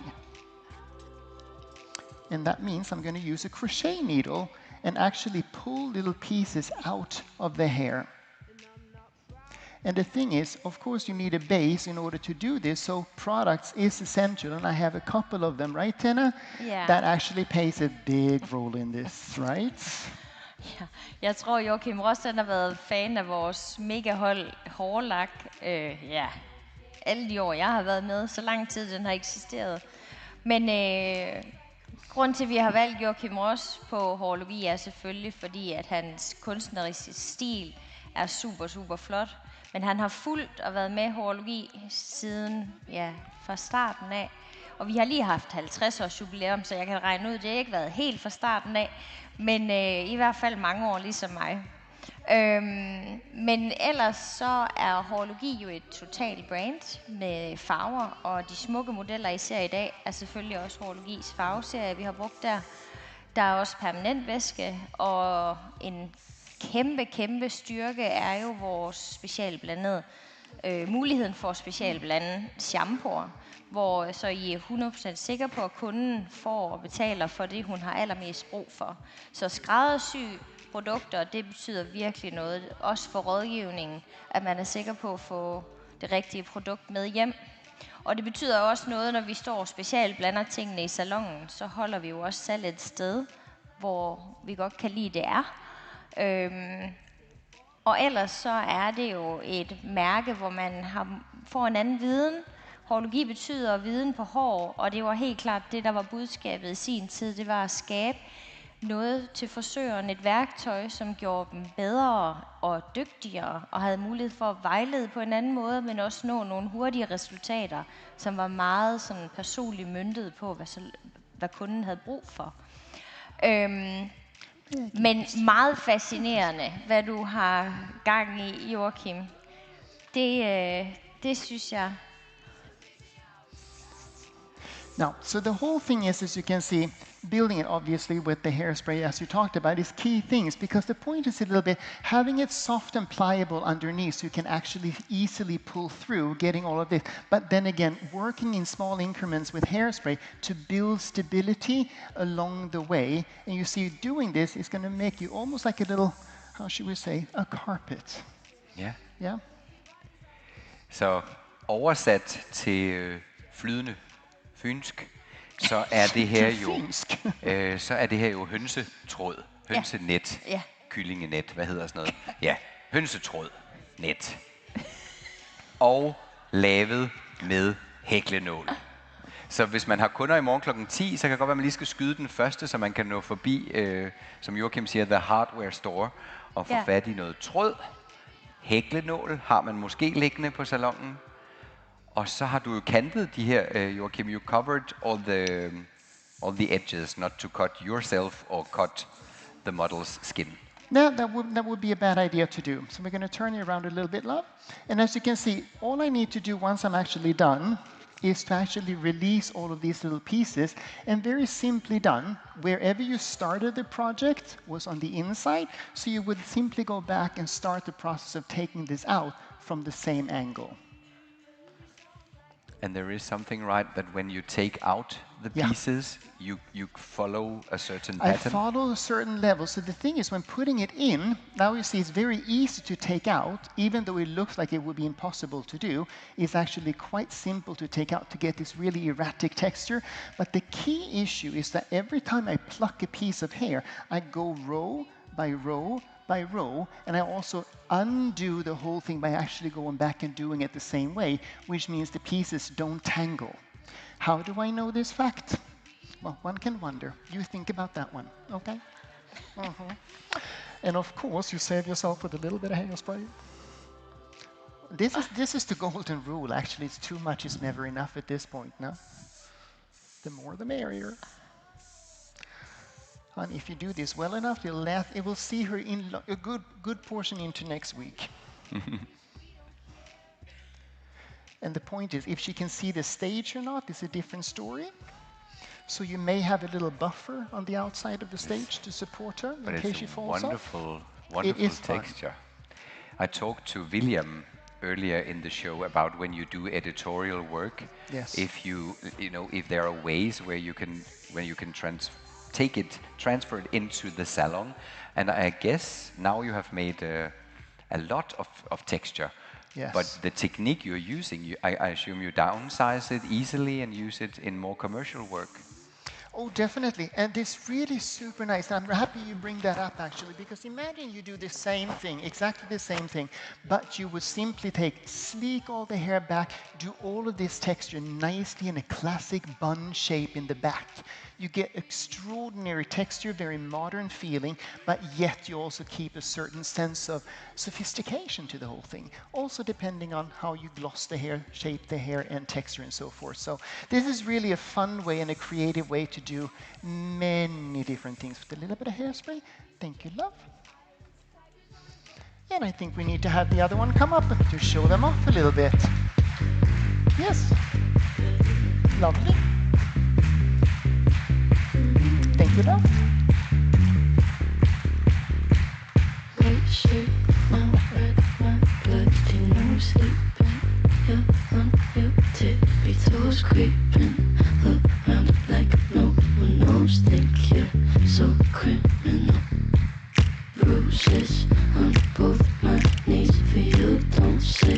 And that means I'm going to use a crochet needle and actually pull little pieces out of the hair. And the thing is, of course, you need a base in order to do this, so products is essential, and I have a couple of them, right, Tina? Yeah. That actually plays a big role in this, right? Ja. Jeg tror, Joachim Ross har været fan af vores megahold hårlak. Ja, alle de år, jeg har været med, så lang tid den har eksisteret. Men grunden til, at vi har valgt Joachim Ross på hårlogi, er selvfølgelig, fordi at hans kunstneriske stil er super, super flot. Men han har fulgt og været med hårlogi siden, ja, fra starten af. Og vi har lige haft 50 års jubilæum, så jeg kan regne ud, det har ikke været helt fra starten af. Men i hvert fald mange år, ligesom mig. Men ellers så er hårlogi jo et totalt brand med farver, og de smukke modeller, I ser i dag, er selvfølgelig også hårlogis farveserie, vi har brugt der. Der er også permanent væske, og en kæmpe styrke er jo vores specialblandede muligheden for at specialblande shampooer, hvor så I er 100% sikre på, at kunden får og betaler for det, hun har allermest brug for. Så skræddersy produkter, det betyder virkelig noget, også for rådgivningen, at man er sikker på at få det rigtige produkt med hjem. Og det betyder også noget, når vi står og specialblander tingene i salonen, så holder vi jo også salg et sted, hvor vi godt kan lide, det er. Og ellers så er det jo et mærke, hvor man får en anden viden. Hårlogi betyder viden på hår, og det var helt klart det, der var budskabet i sin tid. Det var at skabe noget til frisøren, et værktøj, som gjorde dem bedre og dygtigere, og havde mulighed for at vejlede på en anden måde, men også nå nogle hurtige resultater, som var meget sådan personligt møntet på, hvad kunden havde brug for. Men meget fascinerende, hvad du har gang i, Joachim. Det synes jeg. Now, so the whole thing is, as you can see, building it obviously with the hairspray, as you talked about, is key things, because the point is a little bit having it soft and pliable underneath so you can actually easily pull through, getting all of this. But then again, working in small increments with hairspray to build stability along the way. And you see, doing this is going to make you almost like a little, how should we say, a carpet. Ja. Yeah. Så oversat til flydende fynsk, så er det her jo hønsetråd, hønsenet, kyllingenet, hvad hedder sådan noget? Ja, hønsetråd, net. Og lavet med hæklenål. Så hvis man har kunder i morgen klokken 10, så kan det godt være, at man lige skal skyde den første, så man kan nå forbi, som Joachim siger, the hardware store, og få fat i noget tråd. Hæklenål har man måske liggende på salonen. Og så har du jo kantet de her, Joachim, you covered all the edges, not to cut yourself or cut the model's skin. No, that would be a bad idea to do. So we're going to turn you around a little bit, love. And as you can see, all I need to do once I'm actually done is to actually release all of these little pieces, and very simply done. Wherever you started the project was on the inside, so you would simply go back and start the process of taking this out from the same angle. And there is something, right, that when you take out the pieces, you follow a certain pattern? I follow a certain level. So the thing is, when putting it in, now you see it's very easy to take out, even though it looks like it would be impossible to do. It's actually quite simple to take out to get this really erratic texture. But the key issue is that every time I pluck a piece of hair, I go row by row by row, and I also undo the whole thing by actually going back and doing it the same way, which means the pieces don't tangle. How do I know this fact? Well, one can wonder. You think about that one, okay? And of course, you save yourself with a little bit of hairspray. This is the golden rule, actually. It's too much is never enough at this point, no? The more the merrier. And if you do this well enough, it will see her in a good portion into next week. And the point is, if she can see the stage or not is a different story. So you may have a little buffer on the outside of the stage to support her in case she falls off. Wonderful texture. I talked to William earlier in the show about when you do editorial work. Yes. If if there are ways where you can transfer it into the salon, and I guess now you have made a lot of texture. Yes. But the technique you're using, I assume you downsize it easily and use it in more commercial work. Oh, definitely. And it's really super nice. I'm happy you bring that up, actually, because imagine you do the same thing, exactly the same thing, but you would simply sleek all the hair back, do all of this texture nicely in a classic bun shape in the back. You get extraordinary texture, very modern feeling, but yet you also keep a certain sense of sophistication to the whole thing. Also depending on how you gloss the hair, shape the hair, and texture and so forth. So this is really a fun way and a creative way to do many different things with a little bit of hairspray. Thank you, love. And I think we need to have the other one come up to show them off a little bit. Yes. Lovely. Thank you, love. White shirt, now red, my blood, you know sleeping. You're on your tippy toes, creeping around like no one knows. Think you're so criminal. Bruises on both my knees for you. Don't say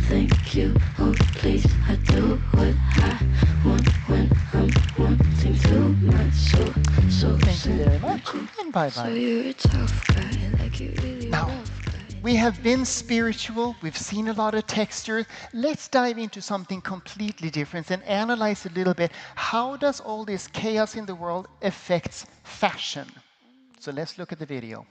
thank you. Oh please, I do what I want when I'm wanting to. My soul, so thank you very much, and bye-bye. So you're a tough guy, like you really now, rough guy. We have been spiritual, we've seen a lot of textures. Let's dive into something completely different and analyze a little bit. How does all this chaos in the world affect fashion? So let's look at the video.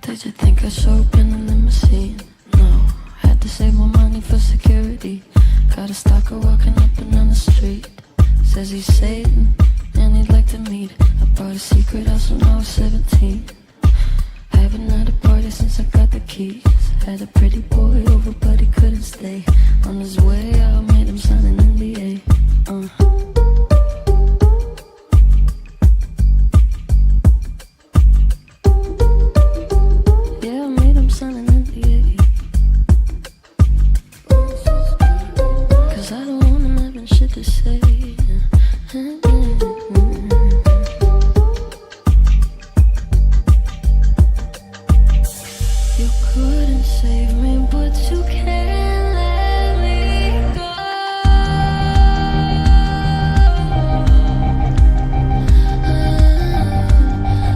Did you think I showed up in a limousine? No, had to save more money for security. Got a stalker walking up and down the street. Says he's Satan and he'd like to meet. I bought a secret house when I was 17. Haven't had a party since I got the keys. Had a pretty boy over but he couldn't stay. On his way I made him sign an NDA. Yeah, I made him sign an NDA. Cause I don't want him having shit to say. You couldn't save me, but you can't let me go.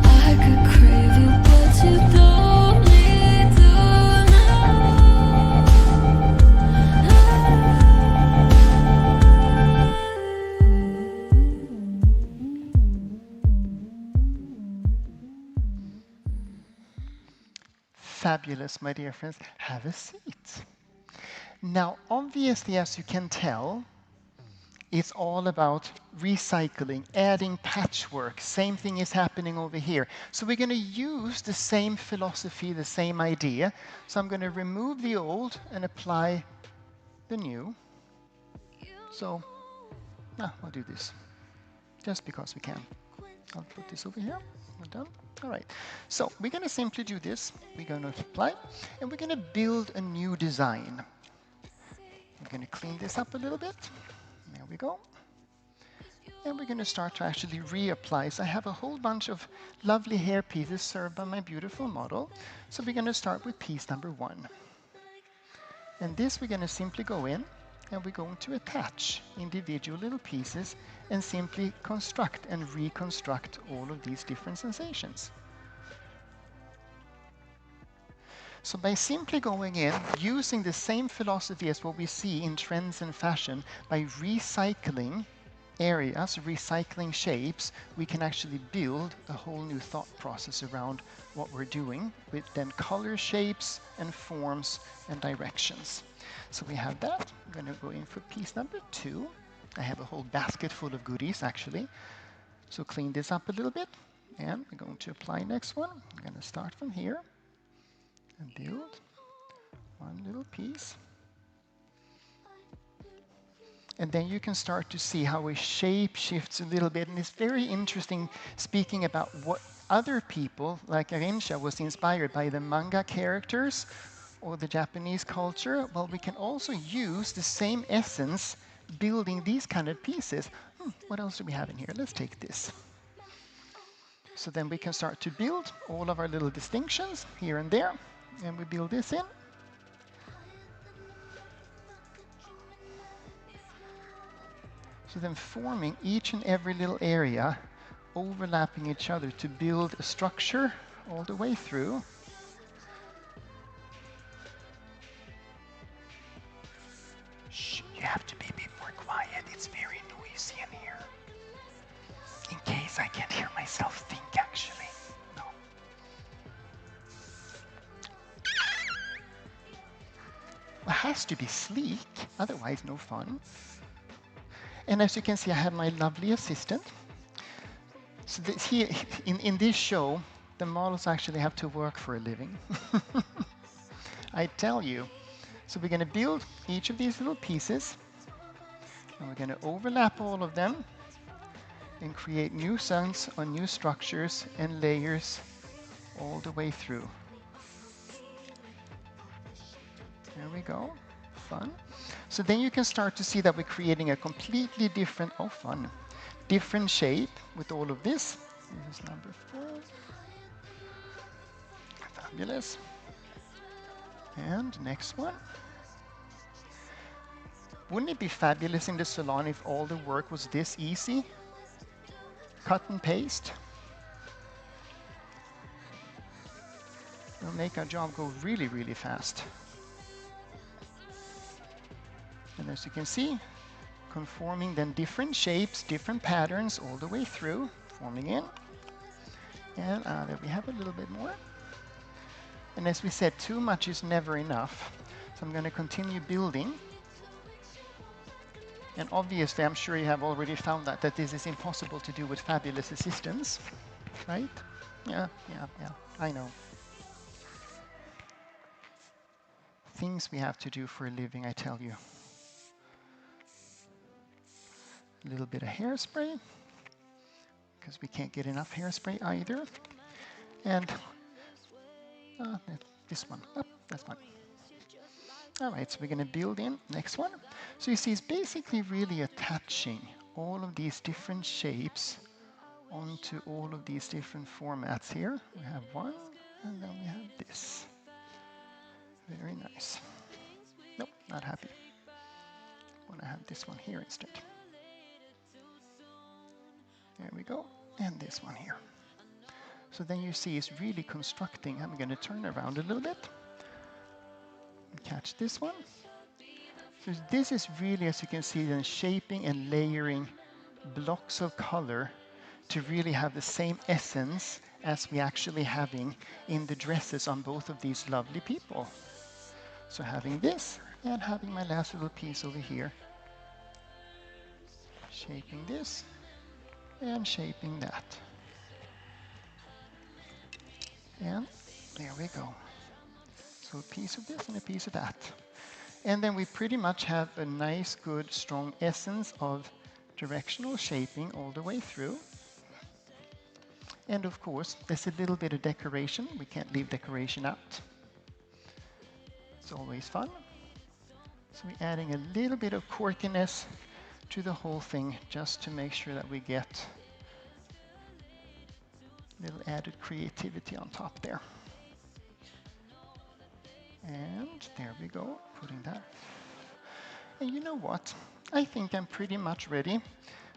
I could crave you, but you don't need to Fabulous, my dear friends. Have a seat. Now, obviously, as you can tell, it's all about recycling, adding patchwork. Same thing is happening over here. So we're going to use the same philosophy, the same idea. So I'm going to remove the old and apply the new. So, I'll do this just because we can. I'll put this over here. We're done. All right. So we're going to simply do this. We're going to apply, and we're going to build a new design. I'm going to clean this up a little bit. There we go. And we're going to start to actually reapply. So I have a whole bunch of lovely hair pieces served by my beautiful model. So we're going to start with piece number 1. And this we're going to simply go in, and we're going to attach individual little pieces and simply construct and reconstruct all of these different sensations. So by simply going in, using the same philosophy as what we see in trends and fashion, by recycling areas, recycling shapes, we can actually build a whole new thought process around what we're doing with then color, shapes, and forms and directions. So we have that. I'm going to go in for piece number 2. I have a whole basket full of goodies, actually. So clean this up a little bit. And we're going to apply next one. I'm going to start from here and build one little piece. And then you can start to see how a shape shifts a little bit. And it's very interesting speaking about what other people, like Arinsha, was inspired by the manga characters or the Japanese culture. Well, we can also use the same essence building these kind of pieces. What else do we have in here? Let's take this. So then we can start to build all of our little distinctions here and there. And we build this in. So then forming each and every little area, overlapping each other to build a structure all the way through. Shh, you have to be a bit more quiet. It's very noisy in here. In case I can't hear myself think, actually. No. It has to be sleek, otherwise no fun. And as you can see, I have my lovely assistant. So here, in this show, the models actually have to work for a living. I tell you. So we're going to build each of these little pieces. And we're going to overlap all of them and create new scents on new structures and layers all the way through. There we go. Fun. So then you can start to see that we're creating a completely different, different shape with all of this. This is number 4. Fabulous. And next one. Wouldn't it be fabulous in the salon if all the work was this easy? Cut and paste. It'll make our job go really, really fast. as you can see, conforming then different shapes, different patterns all the way through, forming in. And there we have a little bit more. And as we said, too much is never enough. So I'm going to continue building. And obviously, I'm sure you have already found that this is impossible to do with fabulous assistance, right? Yeah, I know. Things we have to do for a living, I tell you. A little bit of hairspray, because we can't get enough hairspray either. And this one, that's fine. All right, so we're going to build in next one. So you see, it's basically really attaching all of these different shapes onto all of these different formats here. We have one, and then we have this. Very nice. Nope, not happy. I want to have this one here instead. There we go, and this one here. So then you see it's really constructing. I'm going to turn around a little bit. Catch this one. So this is really, as you can see, then shaping and layering blocks of color to really have the same essence as we actually having in the dresses on both of these lovely people. So having this and having my last little piece over here. Shaping this and shaping that. And there we go. So a piece of this and a piece of that. And then we pretty much have a nice, good, strong essence of directional shaping all the way through. And of course, there's a little bit of decoration. We can't leave decoration out. It's always fun. So we're adding a little bit of quirkiness to the whole thing just to make sure that we get a little added creativity on top there. And there we go, putting that. And you know what? I think I'm pretty much ready.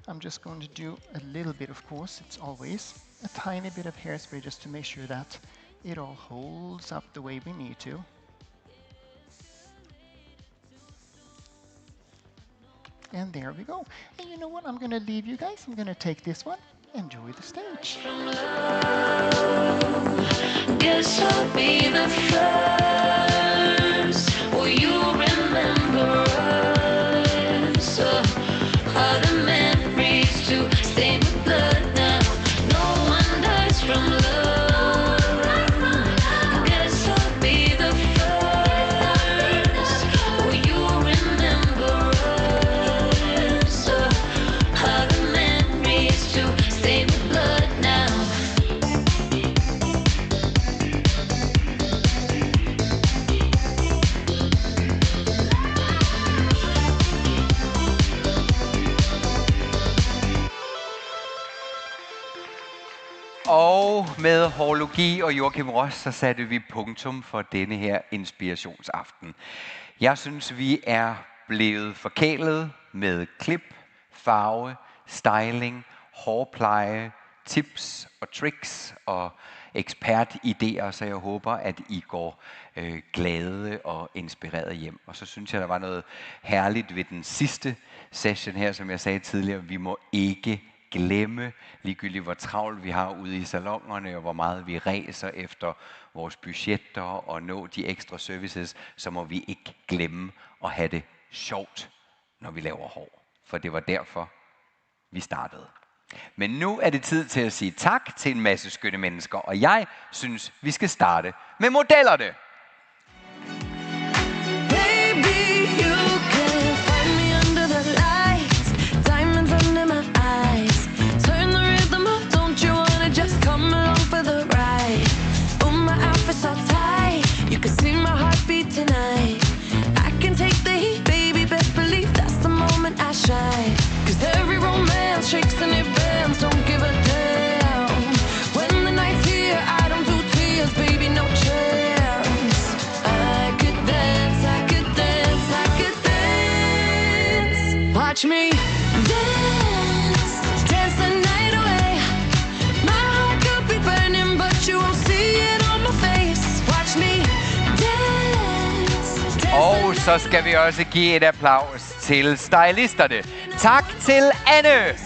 I'm just going to do a little bit, of course, it's always a tiny bit of hairspray just to make sure that it all holds up the way we need to. And there we go. And you know what? I'm going to leave you guys. I'm going to take this one. Enjoy the stage. Guess I'll be the first. Will you remember us? Are the memories to stain with blood now? No one dies from love. Guess I'll be the first. Will you remember us? Are the memories to stain with blood now? Og med horologi og Joachim Ross, så satte vi punktum for denne her inspirationsaften. Jeg synes, vi er blevet forkælet med klip, farve, styling, hårpleje, tips og tricks og ekspertidéer, så jeg håber, at I går glade og inspireret hjem. Og så synes jeg, der var noget herligt ved den sidste session her, som jeg sagde tidligere. Vi må ikke glemme, ligegyldigt hvor travlt vi har ude i salonerne, og hvor meget vi ræser efter vores budgetter og nå de ekstra services, så må vi ikke glemme at have det sjovt, når vi laver hår. For det var derfor, vi startede. Men nu er det tid til at sige tak til en masse skønne mennesker, og jeg synes, vi skal starte med modellerne. Tonight, I can take the heat, baby. Best believe that's the moment I shine. 'Cause every romance shakes and it bends. Don't give a damn. When the night's here, I don't do tears, baby. No chance. I could dance, I could dance, I could dance. Watch me dance, dance the night away. My heart could be burning, but you won't see it on my face. Watch me. Og så skal vi også give et applaus til stylisterne. Tak til Anne.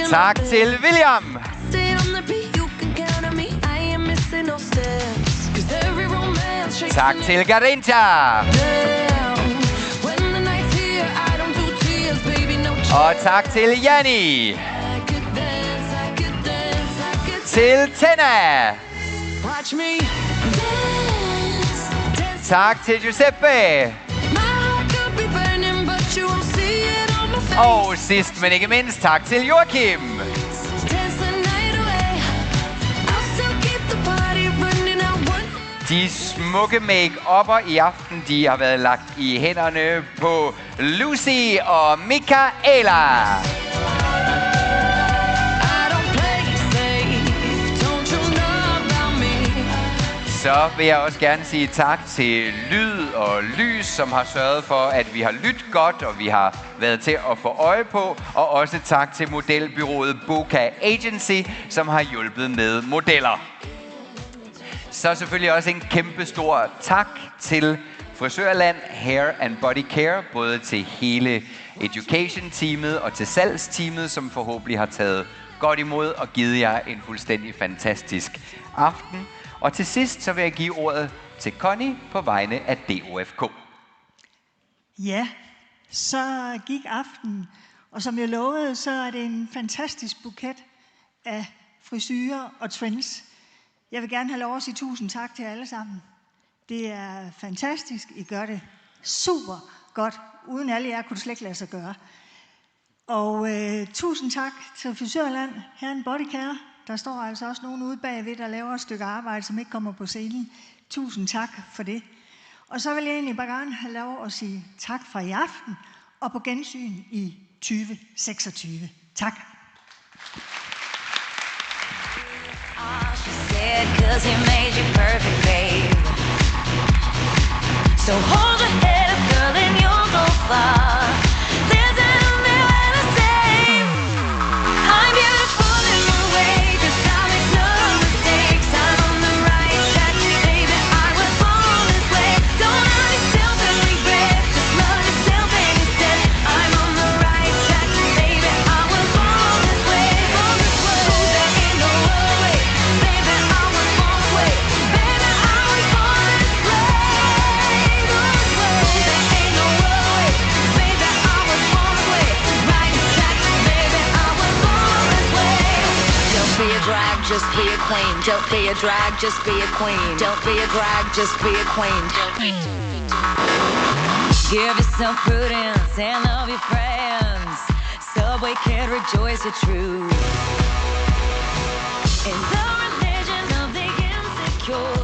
Tak til William. Tak til Garinta. Og tak til Janni. Til Tenna. Tak til Giuseppe. Og sidst men ikke mindst, tak til Joachim. De smukke make-up'er i aften, de har været lagt i hænderne på Lucy og Michaela. Så vil jeg også gerne sige tak til Lyd og Lys, som har sørget for, at vi har lyttet godt, og vi har været til at få øje på. Og også tak til modelbyrået Boca Agency, som har hjulpet med modeller. Så selvfølgelig også en kæmpe stor tak til Frisorland, Hair and Body Care, både til hele education-teamet og til salgsteamet, som forhåbentlig har taget godt imod og givet jer en fuldstændig fantastisk aften. Og til sidst så vil jeg give ordet til Connie på vegne af DOFK. Ja, så gik aftenen, og som jeg lovede, så er det en fantastisk buket af frisyrer og trends. Jeg vil gerne have lov at sige tusind tak til alle sammen. Det er fantastisk, I gør det super godt. Uden alle jer kunne det slet ikke lade sig gøre. Og tusind tak til Frisorland, Hair and Body Care. Der står altså også nogen ude bagved, der laver et stykke arbejde, som ikke kommer på scenen. Tusind tak for det. Og så vil jeg egentlig bare gerne have lov at sige tak for i aften, og på gensyn i 2026. Tak. She said, 'cause he made you perfect, babe. So hold your head up, girl, and you'll go far. Listen to me when I say, I'm beautiful in my way, 'cause I make no mistakes. I'm on the right track, baby, I was born this way. Don't hurt yourself and regret, just love yourself instead. I'm on the right track, baby, I was born this way. Born this way. There ain't no other way. Just be a queen. Don't be a drag, just be a queen. Don't be a drag, just be a queen. Give yourself prudence and love your friends. Subway kid, rejoice your truth. In the religion of the insecure.